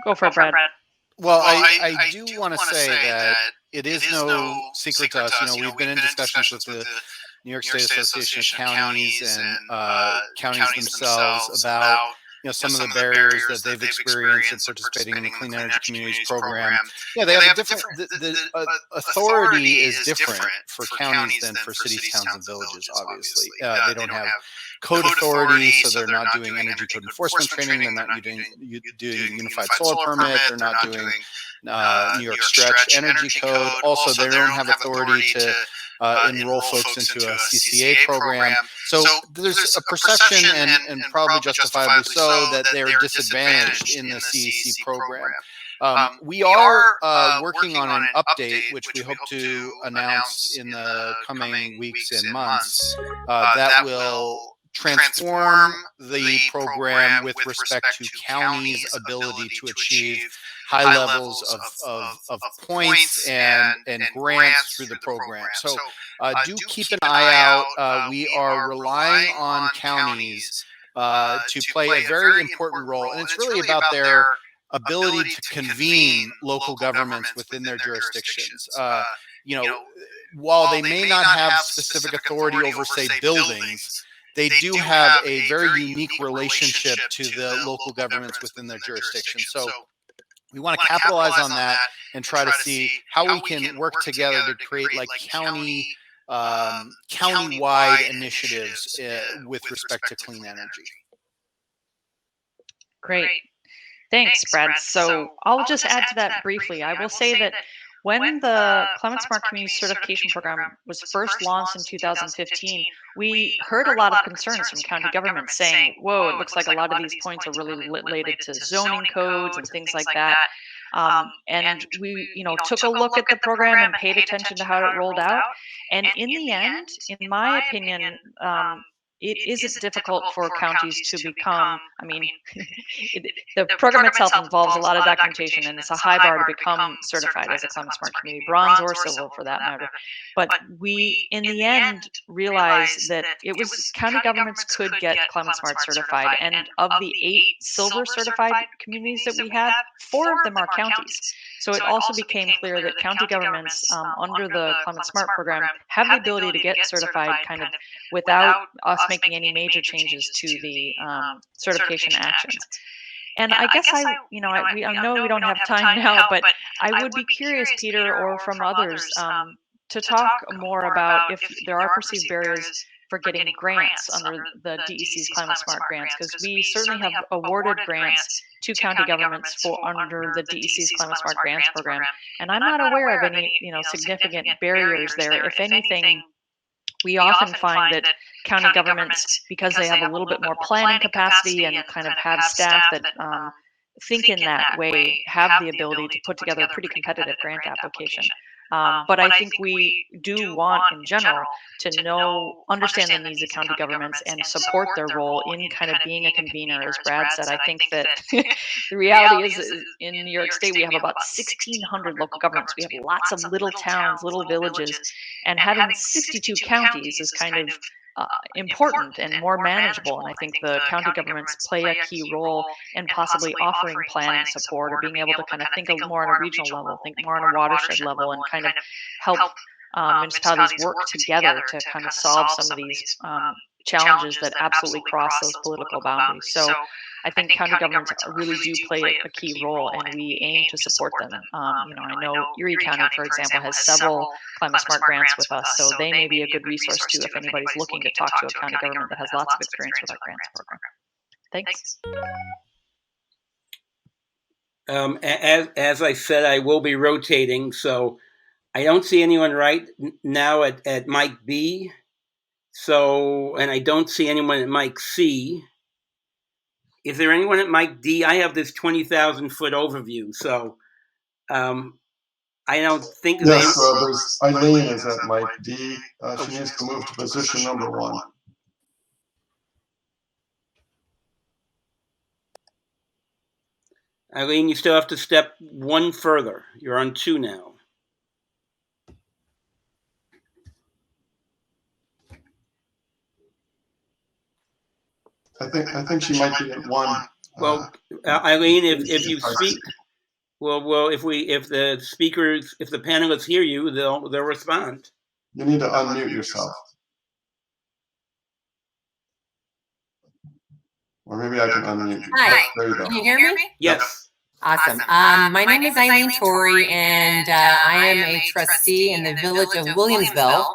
Go for it, Brad. Well, I do want to say that it is no secret to us. We've been in discussions with the New York State Association of Counties and counties themselves about some of the barriers that they've experienced in participating in the Clean Energy Communities program. Yeah, they have a different. The authority is different for counties than for cities, towns, and villages. Obviously, they don't have code authority, so they're not doing energy code enforcement training. They're not doing unified solar permit. They're not doing New York Stretch Energy Code. Also, they don't have authority to enroll folks into a CCA program. So there's a perception, and probably justifiably so, that they're disadvantaged in the CEC program. We are working on an update, which we hope to announce in the coming weeks and months, that will transform the program with respect to counties' ability to achieve high levels of points and grants through the program. So do keep an eye out. We are relying on counties to play a very important role, and it's really about their ability to convene local governments within their jurisdictions. While they may not have specific authority over, say, buildings, they do have a very unique relationship to the local governments within their jurisdiction. So we want to capitalize on that and try to see how we can work together to create like county-wide initiatives with respect to clean energy. Great. Thanks, Brad. So I'll just add to that briefly. I will say that when the Climate Smart Community Certification Program was first launched in 2015, we heard a lot of concerns from county governments saying, whoa, it looks like a lot of these points are really related to zoning codes and things like that. And we, took a look at the program and paid attention to how it rolled out. And in the end, in my opinion, it isn't difficult for counties to become, the program itself involves a lot of documentation, and it's a high bar to become certified as a Climate Smart Community, bronze or silver for that matter. But we, in the end, realized that it was county governments could get Climate Smart certified, and of the 8 silver certified communities that we have, 4 of them are counties. So it also became clear that county governments under the Climate Smart program have the ability to get certified kind of without us making any major changes to the certification actions. And I guess I know we don't have time now, but I would be curious, Peter, or from others, to talk more about if there are perceived barriers for getting grants under the DEC's Climate Smart grants, because we certainly have awarded grants to county governments for under the DEC's Climate Smart grants program, and I'm not aware of any significant barriers there. If anything, we often find that county governments, because they have a little bit more planning capacity and kind of have staff that think in that way, have the ability to put together a pretty competitive grant application. But I think we do want, in general, to understand the needs of county governments and support their role in kind of being a convener. As Brad said, I think that the reality is in New York State, we have about 1,600 local governments. We have lots of little towns, little villages, and having 62 counties is kind of important and more manageable. And I think the county governments play a key role in possibly offering planning support or being able to kind of think more on a regional level, think more on a watershed level, and kind of help municipalities work together to kind of solve some of these challenges that absolutely cross those political boundaries. So I think county governments really do play a key role, and we aim to support them. I know Erie County, for example, has several Climate Smart grants with us, so they may be a good resource too if anybody's looking to talk to a county government that has lots of experience with our grants program. Thanks. As I said, I will be rotating, so I don't see anyone right now at mic B. So, and I don't see anyone at mic C. Is there anyone at mic D? I have this 20,000-foot overview, so I don't think. Yes, there's Eileen is at mic D. She needs to move to position number 1. Eileen, you still have to step 1 further. You're on 2 now. I think she might be at 1. Well, Eileen, if you speak, well, if the panelists hear you, they'll respond. You need to unmute yourself. Or maybe I can unmute you. Hi, there you go. Can you hear me? Yes. Awesome. My name is Eileen Torrey, and I am a trustee in the village of Williamsville,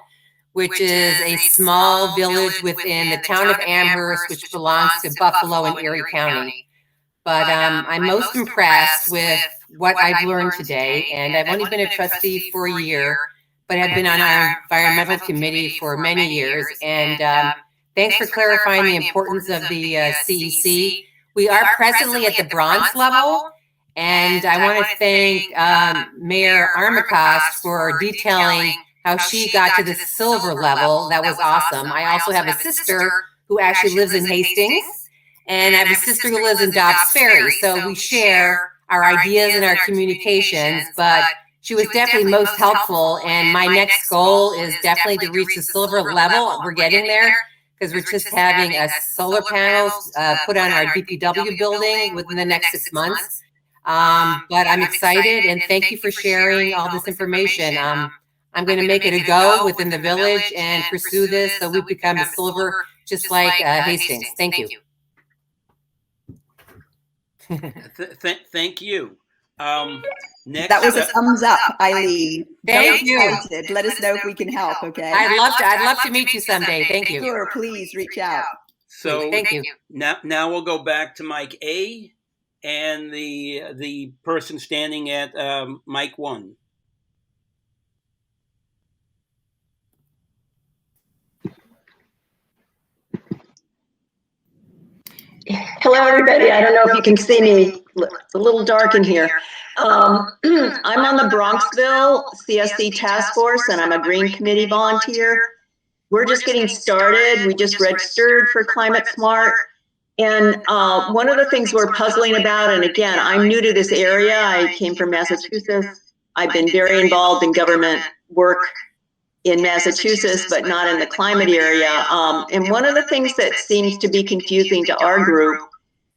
which is a small village within the town of Amherst, which belongs to Buffalo and Erie County. But I'm most impressed with what I've learned today, and I've only been a trustee for a year, but have been on our environmental committee for many years. And thanks for clarifying the importance of the CEC. We are presently at the bronze level, and I want to thank Mayor Armacost for detailing how she got to the silver level. That was awesome. I also have a sister who actually lives in Hastings, and I have a sister who lives in Dobbs Ferry. So we share our ideas and our communications, but she was definitely most helpful. And my next goal is definitely to reach the silver level. We're getting there because we're just having a solar panels put on our DPW building within the next 6 months. But I'm excited, and thank you for sharing all this information. I'm going to make it a go within the village and pursue this so we become a silver just like Hastings. Thank you. Thank you. Next, that was a thumbs up, Eileen. Thank you. Counted. Let us know if we can help. Okay. I'd love to meet you someday. Thank you. Sure, please reach out. So thank you. Now we'll go back to Mike A, and the person standing at mic 1. Hello, everybody. I don't know if you can see me. It's a little dark in here. I'm on the Bronxville CSC task force, and I'm a Green Committee volunteer. We're just getting started. We just registered for Climate Smart. And one of the things we're puzzling about, and again, I'm new to this area. I came from Massachusetts. I've been very involved in government work in Massachusetts, but not in the climate area. And one of the things that seems to be confusing to our group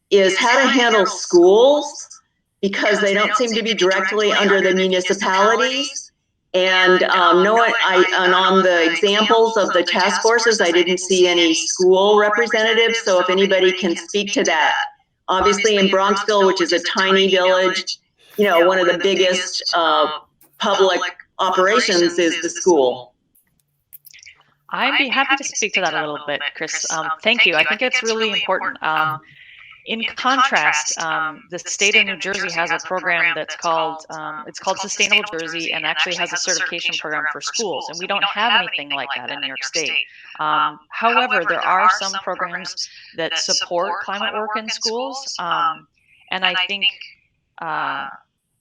is how to handle schools, because they don't seem to be directly under the municipalities. And on the examples of the task forces, I didn't see any school representatives. So if anybody can speak to that. Obviously in Bronxville, which is a tiny village, one of the biggest public operations is the school. I'd be happy to speak to that a little bit, Chris. Thank you. I think it's really important. In contrast, the state of New Jersey has a program that's called Sustainable Jersey, and actually has a certification program for schools, and we don't have anything like that in New York State. However, there are some programs that support climate work in schools, and I think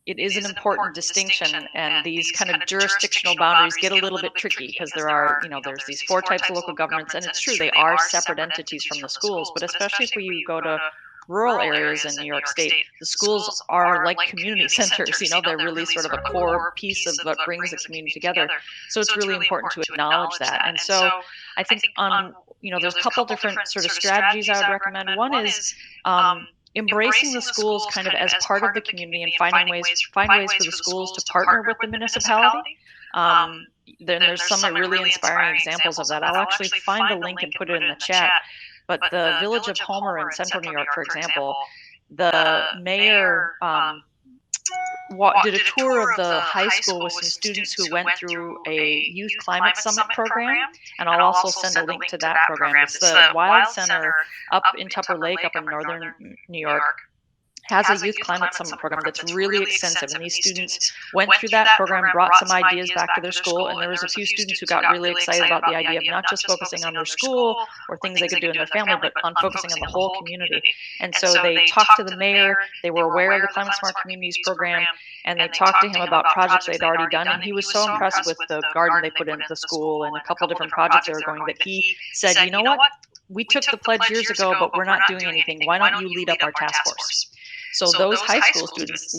it is an important distinction, and these kind of jurisdictional boundaries get a little bit tricky because there's these 4 types of local governments, and it's true, they are separate entities from the schools, but especially if you go to rural areas in New York State, the schools are like community centers. They're really sort of a core piece of what brings the community together. So it's really important to acknowledge that. And so I think there's a couple different sort of strategies I would recommend. One is embracing the schools kind of as part of the community and find ways for the schools to partner with the municipality. Then there's some really inspiring examples of that. I'll actually find a link and put it in the chat. But the village of Homer in central New York, for example, the mayor did a tour of the high school with some students who went through a youth climate summit program, and I'll also send a link to that program. It's the Wild Center up in Tupper Lake, up in northern New York, has a youth climate summit program that's really extensive, and these students went through that program, brought some ideas back to their school, and there was a few students who got really excited about the idea of not just focusing on their school or things they could do in their family, but on focusing on the whole community. And so they talked to the mayor, they were aware of the Climate Smart Communities program, and they talked to him about projects they'd already done, and he was so impressed with the garden they put into the school and a couple different projects they were going that he said, you know what, we took the pledge years ago, but we're not doing anything. Why don't you lead up our task force? So those high school students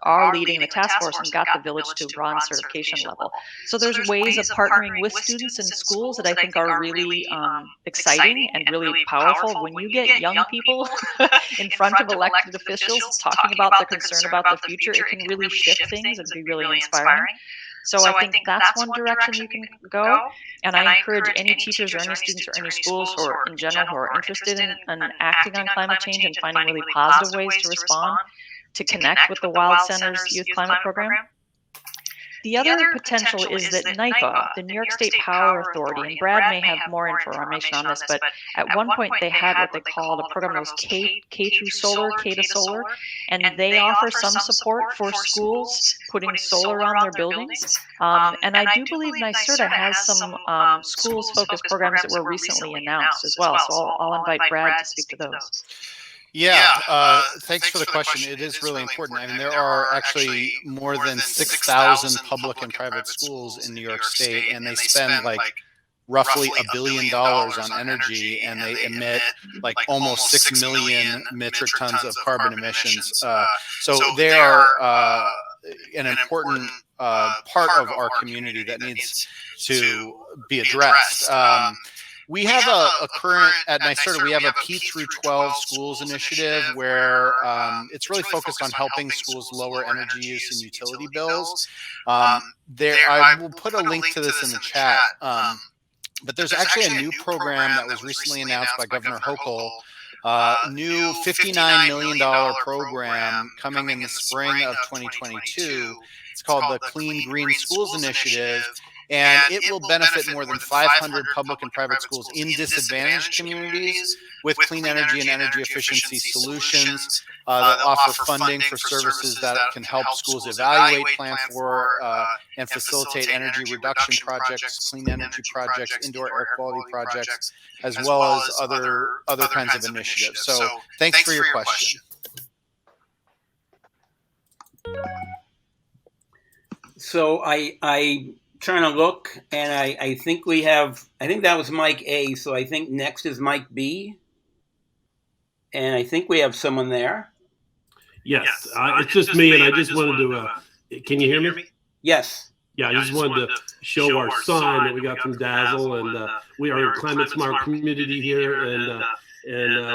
are leading the task force and got the village to bronze certification level. So there's ways of partnering with students in schools that I think are really exciting and really powerful. When you get young people in front of elected officials talking about their concern about the future, it can really shift things and be really inspiring. So I think that's one direction you can go. And I encourage any teachers or any students or any schools who are in general who are interested in acting on climate change and finding really positive ways to respond to connect with the Wild Center's Youth Climate Program. The other potential is that NYPA, the New York State Power Authority, and Brad may have more information on this, but at one point they had what they called a program that was K through solar, K to solar, and they offer some support for schools putting solar on their buildings. And I do believe NYSERDA has some schools-focused programs that were recently announced as well, so I'll invite Brad to speak to those. Yeah, thanks for the question. It is really important. I mean, there are actually more than 6,000 public and private schools in New York State, and they spend like roughly $1 billion on energy, and they emit like almost 6 million metric tons of carbon emissions. So they are an important part of our community that needs to be addressed. We have a current, at NYSERDA, we have a P through 12 schools initiative where it's really focused on helping schools lower energy use and utility bills. I will put a link to this in the chat. But there's actually a new program that was recently announced by Governor Hochul, new $59 million program coming in the spring of 2022. It's called the Clean Green Schools Initiative, and it will benefit more than 500 public and private schools in disadvantaged communities with clean energy and energy efficiency solutions that offer funding for services that can help schools evaluate, plan for, and facilitate energy reduction projects, clean energy projects, indoor air quality projects, as well as other kinds of initiatives. So thanks for your question. So I trying to look, and I think that was Mike A. So I think next is Mike B. And I think we have someone there. Yes, it's just me, and I just wanted to. Can you hear me? Yes. Yeah, I just wanted to show our sign that we got from Dazzle, and we are a climate smart community here in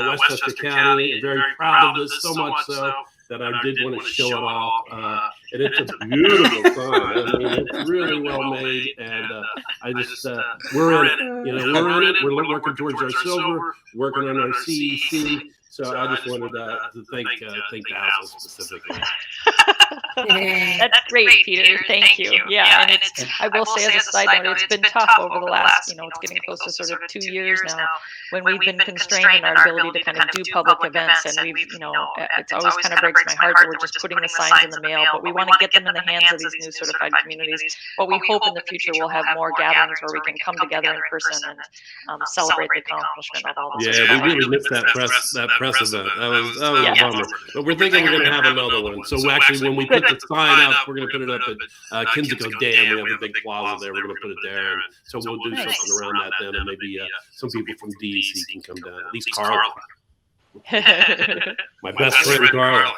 Westchester County. I'm very proud of this, so much so that I did want to show it off. And it's a beautiful sign. I mean, it's really well made, and I just we're in it. We're working towards our silver, working on our CEC. So I just wanted to thank Dazzle specifically. That's great, Peter. Thank you. Yeah, and I will say as a side note, it's been tough over the last, it's getting close to sort of 2 years now when we've been constrained in our ability to kind of do public events, and we've, it's always kind of breaks my heart that we're just putting the signs in the mail, but we want to get them in the hands of these new certified communities. But we hope in the future we'll have more gatherings where we can come together in person and celebrate the accomplishment of all this. Yeah, we really missed that press event. That was a bummer. But we're thinking we're going to have another one. So actually, when we put the sign up, we're going to put it up at Kinsico Dam. We have a big plaza there. We're going to put it there. And so we'll do something around that then, and maybe some people from DEC can come down. At least Carla. My best friend, Carla.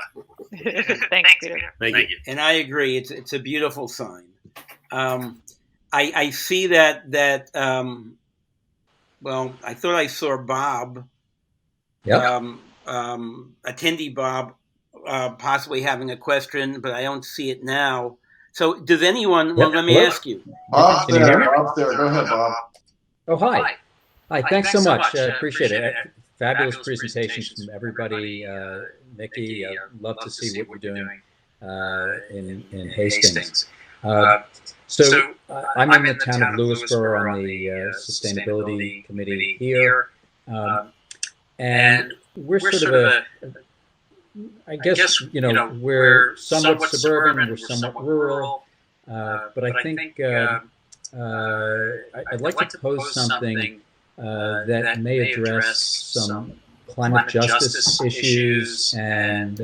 Thanks, Peter. Thank you. And I agree. It's a beautiful sign. I see that. Well, I thought I saw Bob. Yep. Attendee Bob, possibly having a question, but I don't see it now. So does anyone, Yep. well, let me ask you. Bob's Can you hear me? there. Bob's there. Go ahead, Bob. Oh, hi. Hi, thanks so much. Appreciate it. Fabulous presentations from everybody. Nikki, love to see what you're doing in Hastings. So I'm in the town of Lewisboro on the Sustainability Committee here. And we're sort of I guess, we're somewhat suburban, we're somewhat rural, but I think I'd like to pose something that may address some climate justice issues and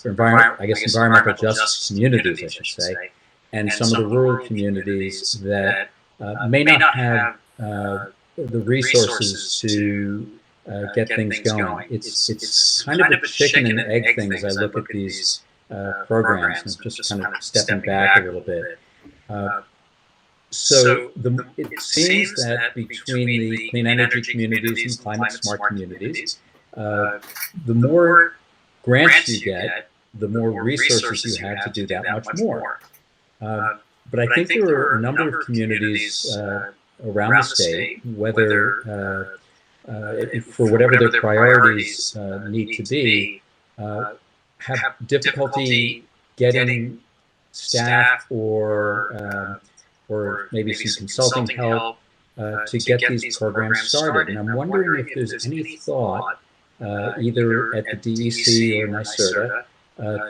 environmental justice communities, I should say, and some of the rural communities that may not have the resources to get things going. It's kind of a chicken and egg thing as I look at these programs, and just kind of stepping back a little bit. So it seems that between the clean energy communities and climate smart communities, the more grants you get, the more resources you have to do that much more. But I think there are a number of communities around the state, whether for whatever their priorities need to be, have difficulty getting staff or maybe some consulting help to get these programs started. And I'm wondering if there's any thought, either at the DEC or NYSERDA,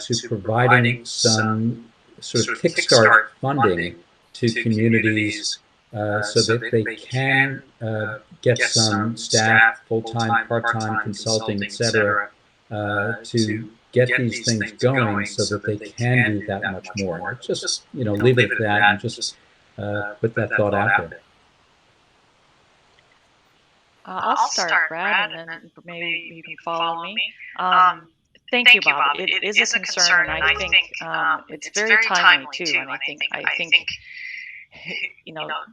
to providing some sort of kickstart funding to communities so that they can get some staff, full-time, part-time, consulting, etc., to get these things going so that they can do that much more. Just, leave it at that and just put that thought out there. I'll start, Brad, and then maybe you can follow me. Thank you, Bob. It is a concern, and I think it's very timely too. And I think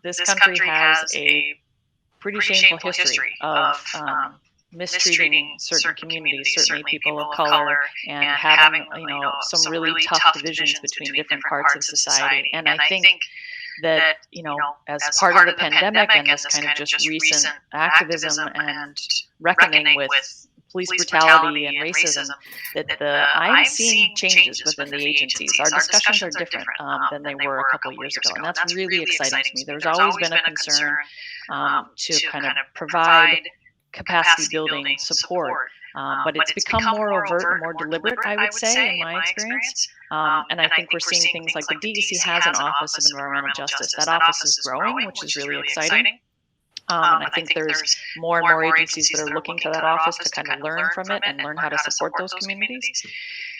this country has a pretty shameful history of mistreating certain communities, certainly people of color, and having some really tough divisions between different parts of society. And I think that as part of the pandemic and this kind of just recent activism and reckoning with police brutality and racism, that I'm seeing changes within the agencies. Our discussions are different than they were a couple of years ago, and that's really exciting to me. There's always been a concern to kind of provide capacity building support, but it's become more overt and more deliberate, I would say, in my experience. And I think we're seeing things like the DEC has an Office of Environmental Justice. That office is growing, which is really exciting. And I think there's more and more agencies that are looking to that office to kind of learn from it and learn how to support those communities.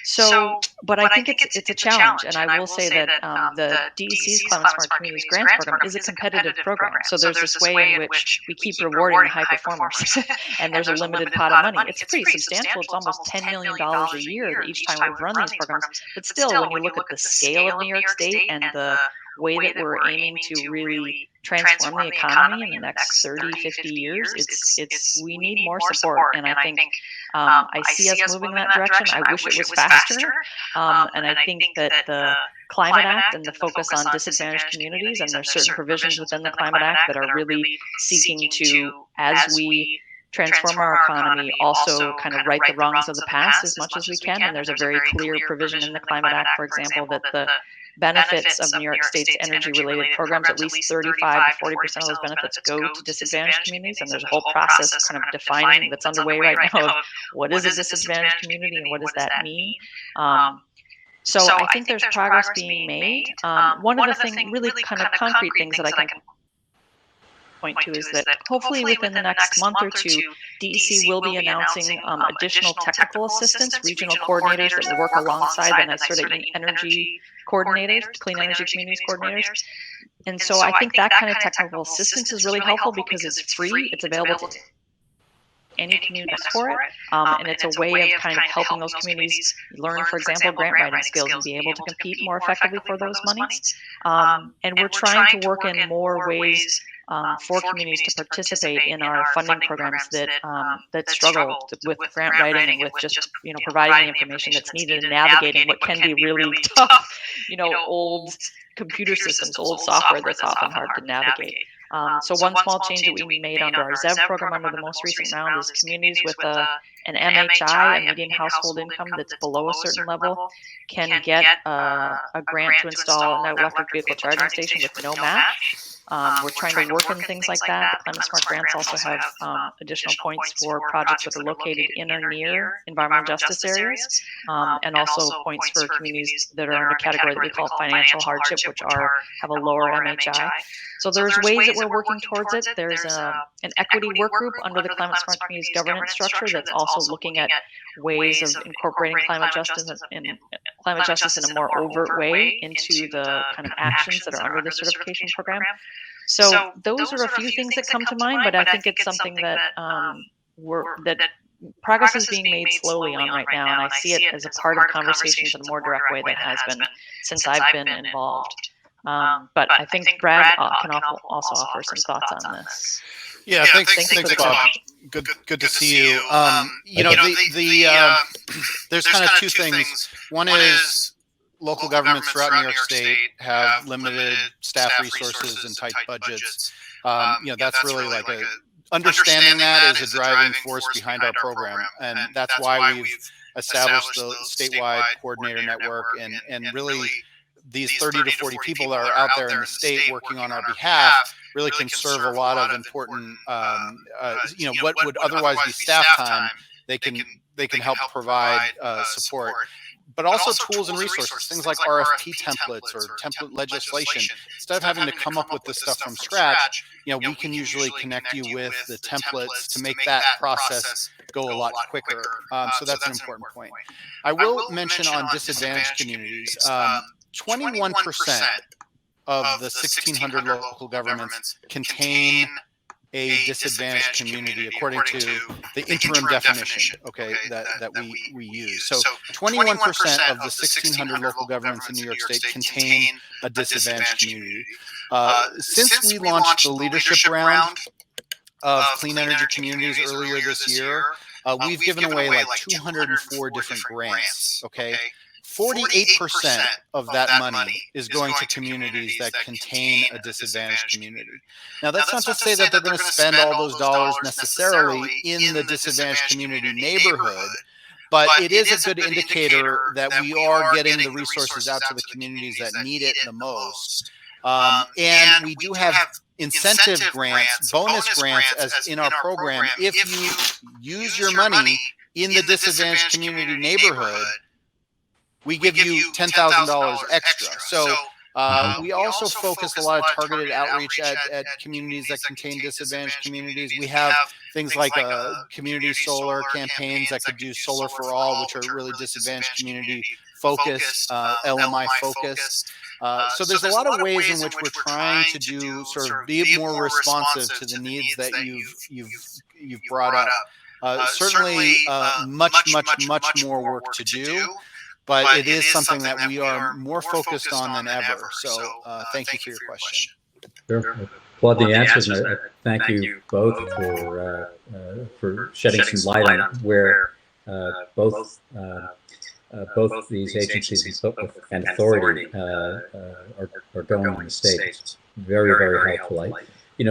So, but I think it's a challenge, and I will say that the DEC's Climate Smart Communities Grants Program is a competitive program. So there's this way in which we keep rewarding the high performers, and there's a limited pot of money. It's pretty substantial. It's almost $10 million a year each time we've run these programs. But still, when you look at the scale of New York State and the way that we're aiming to really transform the economy in the next 30, 50 years, we need more support. And I think I see us moving in that direction. I wish it was faster. And I think that the Climate Act and the focus on disadvantaged communities, and there's certain provisions within the Climate Act that are really seeking to, as we transform our economy, also kind of right the wrongs of the past as much as we can. And there's a very clear provision in the Climate Act, for example, that the benefits of New York State's energy-related programs, at least 35 to 40% of those benefits go to disadvantaged communities, and there's a whole process kind of defining that's underway right now of what is a disadvantaged community and what does that mean. So I think there's progress being made. One of the really kind of concrete things that I can point to is that hopefully within the next month or two, DEC will be announcing additional technical assistance, regional coordinators that will work alongside the NYSERDA energy coordinators, clean energy communities coordinators. And so I think that kind of technical assistance is really helpful because it's free, it's available to any community for it, and it's a way of kind of helping those communities learn, for example, grant writing skills and be able to compete more effectively for those monies. And we're trying to work in more ways for communities to participate in our funding programs that struggle with grant writing and with just providing the information that's needed and navigating what can be really tough, old computer systems, old software that's often hard to navigate. So one small change that we made under our ZEV program under the most recent round is communities with an MHI, a median household income that's below a certain level, can get a grant to install an electric vehicle charging station with no match. We're trying to work in things like that. The Climate Smart grants also have additional points for projects that are located in or near environmental justice areas, and also points for communities that are in a category that we call financial hardship, which have a lower MHI. So there's ways that we're working towards it. There's an equity work group under the Climate Smart Communities governance structure that's also looking at ways of incorporating climate justice in a more overt way into the kind of actions that are under the certification program. So those are a few things that come to mind, but I think it's something that that progress is being made slowly on right now, and I see it as a part of conversations in a more direct way than has been since I've been involved. But I think Brad can also offer some thoughts on this. Yeah, thanks, Bob. Good to see you. There's kind of two things. One is local governments throughout New York State have limited staff resources and tight budgets. That's really like understanding that is a driving force behind our program, and that's why we've established the statewide coordinator network, and really these 30 to 40 people that are out there in the state working on our behalf really can serve a lot of important, what would otherwise be staff time. They can help provide support, but also tools and resources, things like RFP templates or template legislation. Instead of having to come up with this stuff from scratch, we can usually connect you with the templates to make that process go a lot quicker. So that's an important point. I will mention on disadvantaged communities, 21% of the 1,600 local governments contain a disadvantaged community according to the interim definition, okay, that we use. So 21% of the 1,600 local governments in New York State contain a disadvantaged community. Since we launched the leadership round of clean energy communities earlier this year, we've given away like 204 different grants, okay? 48% of that money is going to communities that contain a disadvantaged community. Now, that's not to say that they're going to spend all those dollars necessarily in the disadvantaged community neighborhood, but it is a good indicator that we are getting the resources out to the communities that need it the most. And we do have incentive grants, bonus grants as in our program. If you use your money in the disadvantaged community neighborhood, we give you $10,000 extra. So we also focus a lot of targeted outreach at communities that contain disadvantaged communities. We have things like community solar campaigns that could do solar for all, which are really disadvantaged community focused, LMI focused. So there's a lot of ways in which we're trying to do sort of be more responsive to the needs that you've brought up. Certainly much more work to do. But it is something that we are more focused on than ever. So thank you for your question. Sure. Applaud the answers, and I thank you both for shedding some light on where both these agencies and authority are going in the state. It's very, very helpful.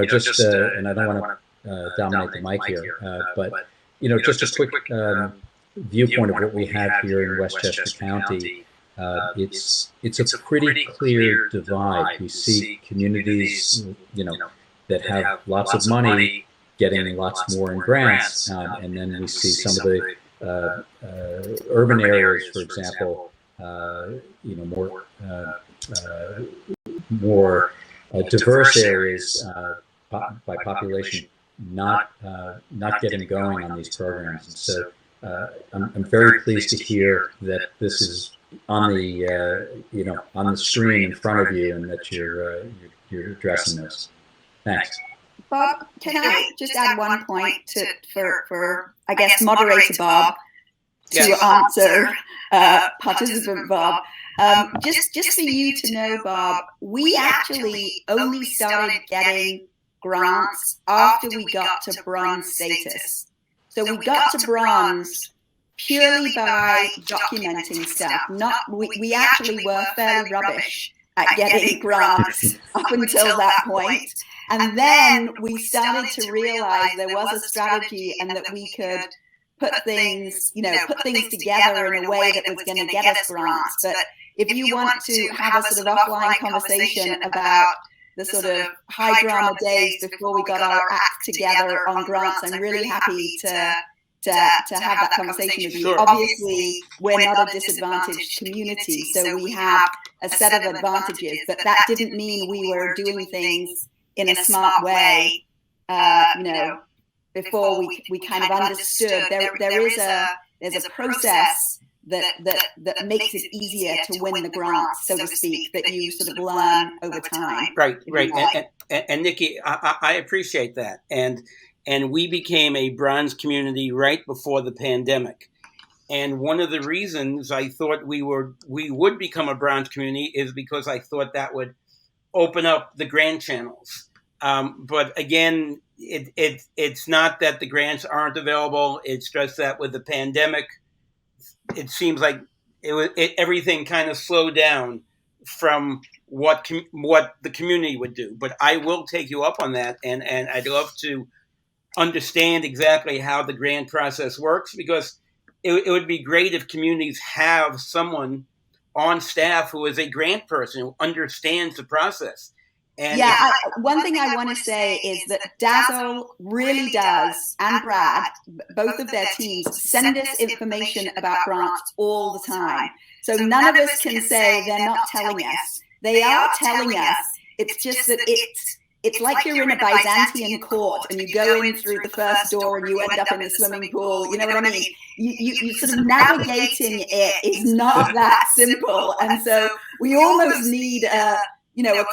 Just and I don't want to dominate the mic here, but just a quick viewpoint of what we have here in Westchester County. It's a pretty clear divide. We see communities, that have lots of money getting lots more in grants, and then we see some of the urban areas, for example, more diverse areas by population not getting going on these programs. And so I'm very pleased to hear that this is on the on the screen in front of you, and that you're addressing this. Thanks. Bob, can I just add one point for I guess moderator Bob to answer participant Bob? Just for you to know, Bob, we actually only started getting grants after we got to bronze status. So we got to bronze purely by documenting stuff. We actually were fairly rubbish at getting grants up until that point. And then we started to realize there was a strategy and that we could put things together in a way that was going to get us grants. But if you want to have a sort of offline conversation about the sort of high drama days before we got our act together on grants, I'm really happy to have that conversation with you. Sure. Obviously, we're not a disadvantaged community, so we have a set of advantages, but that didn't mean we were doing things in a smart way, before we kind of understood. There's a process that makes it easier to win the grants, so to speak, that you sort of learn over time. Right. And Nikki, I appreciate that. And we became a bronze community right before the pandemic. And one of the reasons I thought we would become a bronze community is because I thought that would open up the grant channels. But again, it's not that the grants aren't available. It's just that with the pandemic, it seems like everything kind of slowed down from what the community would do. But I will take you up on that, and I'd love to understand exactly how the grant process works, because it would be great if communities have someone on staff who is a grant person who understands the process. And one thing I want to say is that Dazzle really does, and Brad, both of their teams, send us information about grants all the time. So none of us can say they're not telling us. They are telling us. It's just that it's like you're in a Byzantine court and you go in through the first door and you end up in the swimming pool. You know what I mean? You sort of navigating it is not that simple. And so we almost need a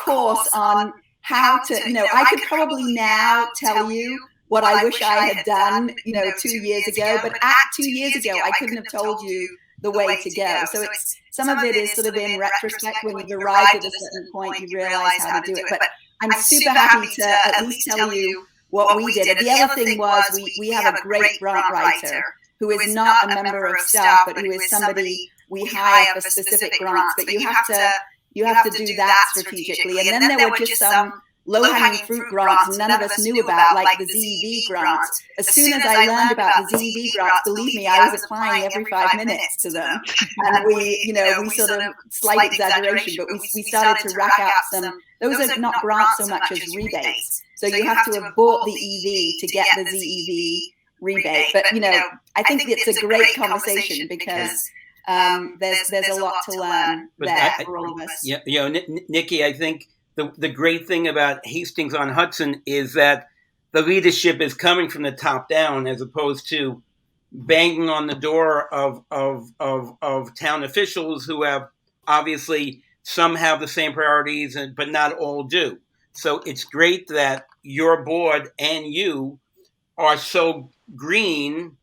course on how to, I could probably now tell you what I wish I had done, 2 years ago, but at 2 years ago, I couldn't have told you the way to go. So it's, some of it is sort of in retrospect. When you've arrived at a certain point, you realize how to do it. But I'm super happy to at least tell you what we did. And the other thing was we have a great grant writer who is not a member of staff, but who is somebody we hire for specific grants. But you have to do that strategically. And then there were just some low-hanging fruit grants none of us knew about, like the ZEV grants. As soon as I learned about the ZEV grants, believe me, I was applying every 5 minutes to them. And we sort of, slight exaggeration, but we started to rack up some, those are not grants so much as rebates. So you have to have bought the EV to get the ZEV rebate. But, I think it's a great conversation because there's a lot to learn there for all of us. Yeah, Nikki, I think the great thing about Hastings-on-Hudson is that the leadership is coming from the top down, as opposed to banging on the door of town officials who have, obviously, some have the same priorities, but not all do. So it's great that your board and you are so green,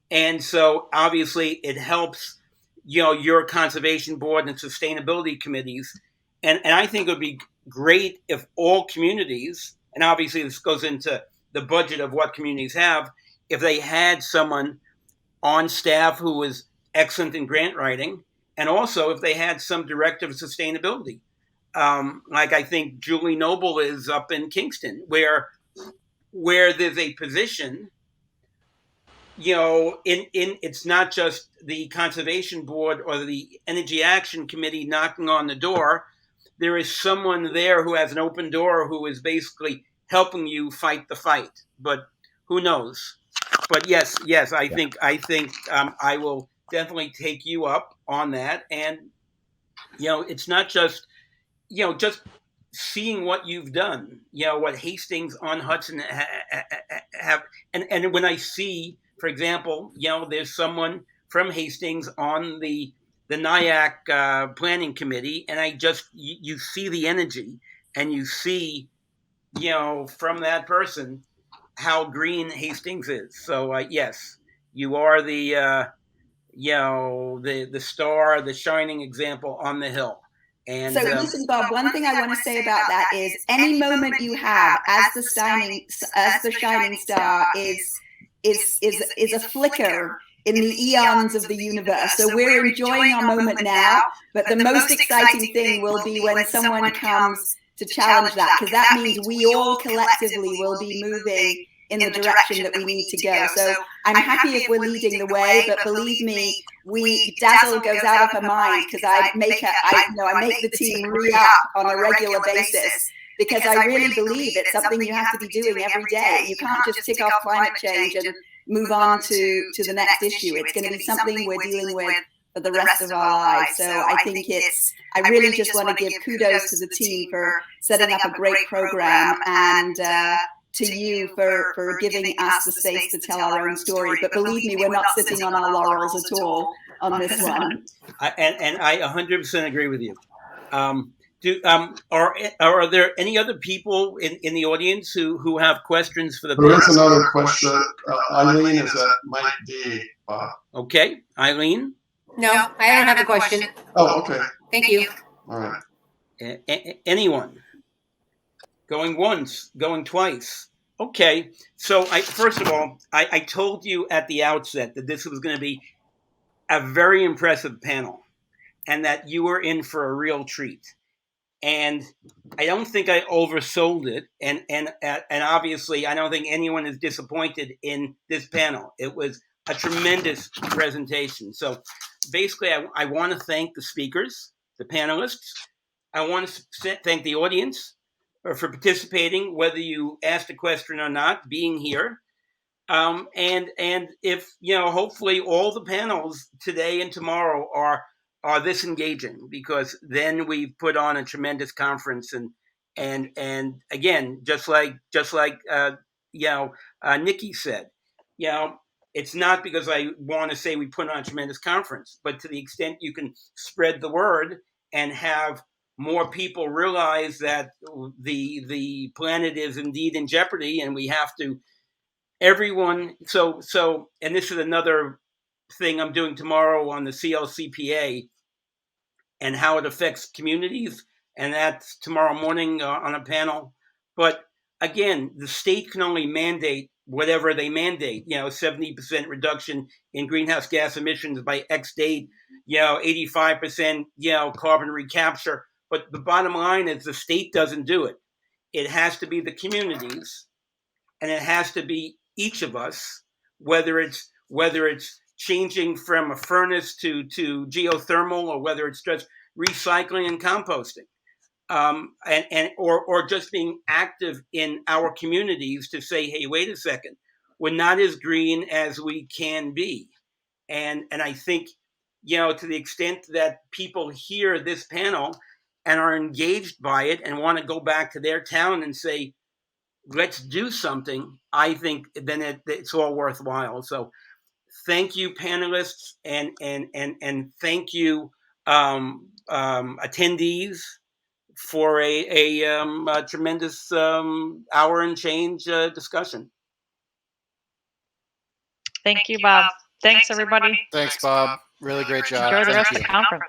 and so obviously it helps, your conservation board and sustainability committees. And I think it would be great if all communities, and obviously this goes into the budget of what communities have, if they had someone on staff who was excellent in grant writing, and also if they had some director of sustainability. Like I think Julie Noble is up in Kingston, where there's a position, it's not just the conservation board or the energy action committee knocking on the door. There is someone there who has an open door, who is basically helping you fight the fight. But who knows? But yes, I think I will definitely take you up on that. And it's not just just seeing what you've done. What Hastings-on-Hudson have, and when I see, for example, there's someone from Hastings on the NIAC planning committee, and you see the energy, and you see, from that person how green Hastings is. So yes, you are the star, the shining example on the hill. And so listen, Bob, one thing I want to say about that is any moment you have as the shining star is a flicker in the eons of the universe. So we're enjoying our moment now, but the most exciting thing will be when someone comes to challenge that, because that means we all collectively will be moving in the direction that we need to go. So I'm happy if we're leading the way, but believe me, Dazzle goes out of her mind because I make the team re-up on a regular basis, because I really believe it's something you have to be doing every day. You can't just tick off climate change and move on to the next issue. It's going to be something we're dealing with for the rest of our lives. So I think I really just want to give kudos to the team for setting up a great program, and to you for giving us the space to tell our own story. But believe me, we're not sitting on our laurels at all on this one. And I 100% agree with you. Are there any other people in the audience who have questions for the panel? There is another question. Eileen, is that might be Bob. Okay, Eileen? No, I don't have a question. Oh, okay. Thank you. All right. Anyone? Going once, going twice. Okay, so first of all, I told you at the outset that this was going to be a very impressive panel, and that you were in for a real treat. And I don't think I oversold it, and obviously I don't think anyone is disappointed in this panel. It was a tremendous presentation. So basically, I want to thank the speakers, the panelists. I want to thank the audience for participating, whether you asked a question or not, being here. And if, hopefully all the panels today and tomorrow are this engaging, because then we've put on a tremendous conference. And again, just like Nikki said, it's not because I want to say we put on a tremendous conference, but to the extent you can spread the word and have more people realize that the planet is indeed in jeopardy, and we have to everyone. So and this is another thing I'm doing tomorrow on the CLCPA and how it affects communities, and that's tomorrow morning on a panel. But again, the state can only mandate whatever they mandate. 70% reduction in greenhouse gas emissions by X date. 85%. Carbon recapture. But the bottom line is the state doesn't do it. It has to be the communities, and it has to be each of us, whether it's changing from a furnace to geothermal, or whether it's just recycling and composting, or just being active in our communities to say, hey, wait a second, we're not as green as we can be. And I think, to the extent that people hear this panel and are engaged by it and want to go back to their town and say, let's do something, I think then it's all worthwhile. So thank you, panelists, and thank you, attendees, for a tremendous hour and change discussion. Thank you, Bob. Thanks, everybody. Thanks, Bob. Really great job. Enjoy the Thank rest you. of the conference.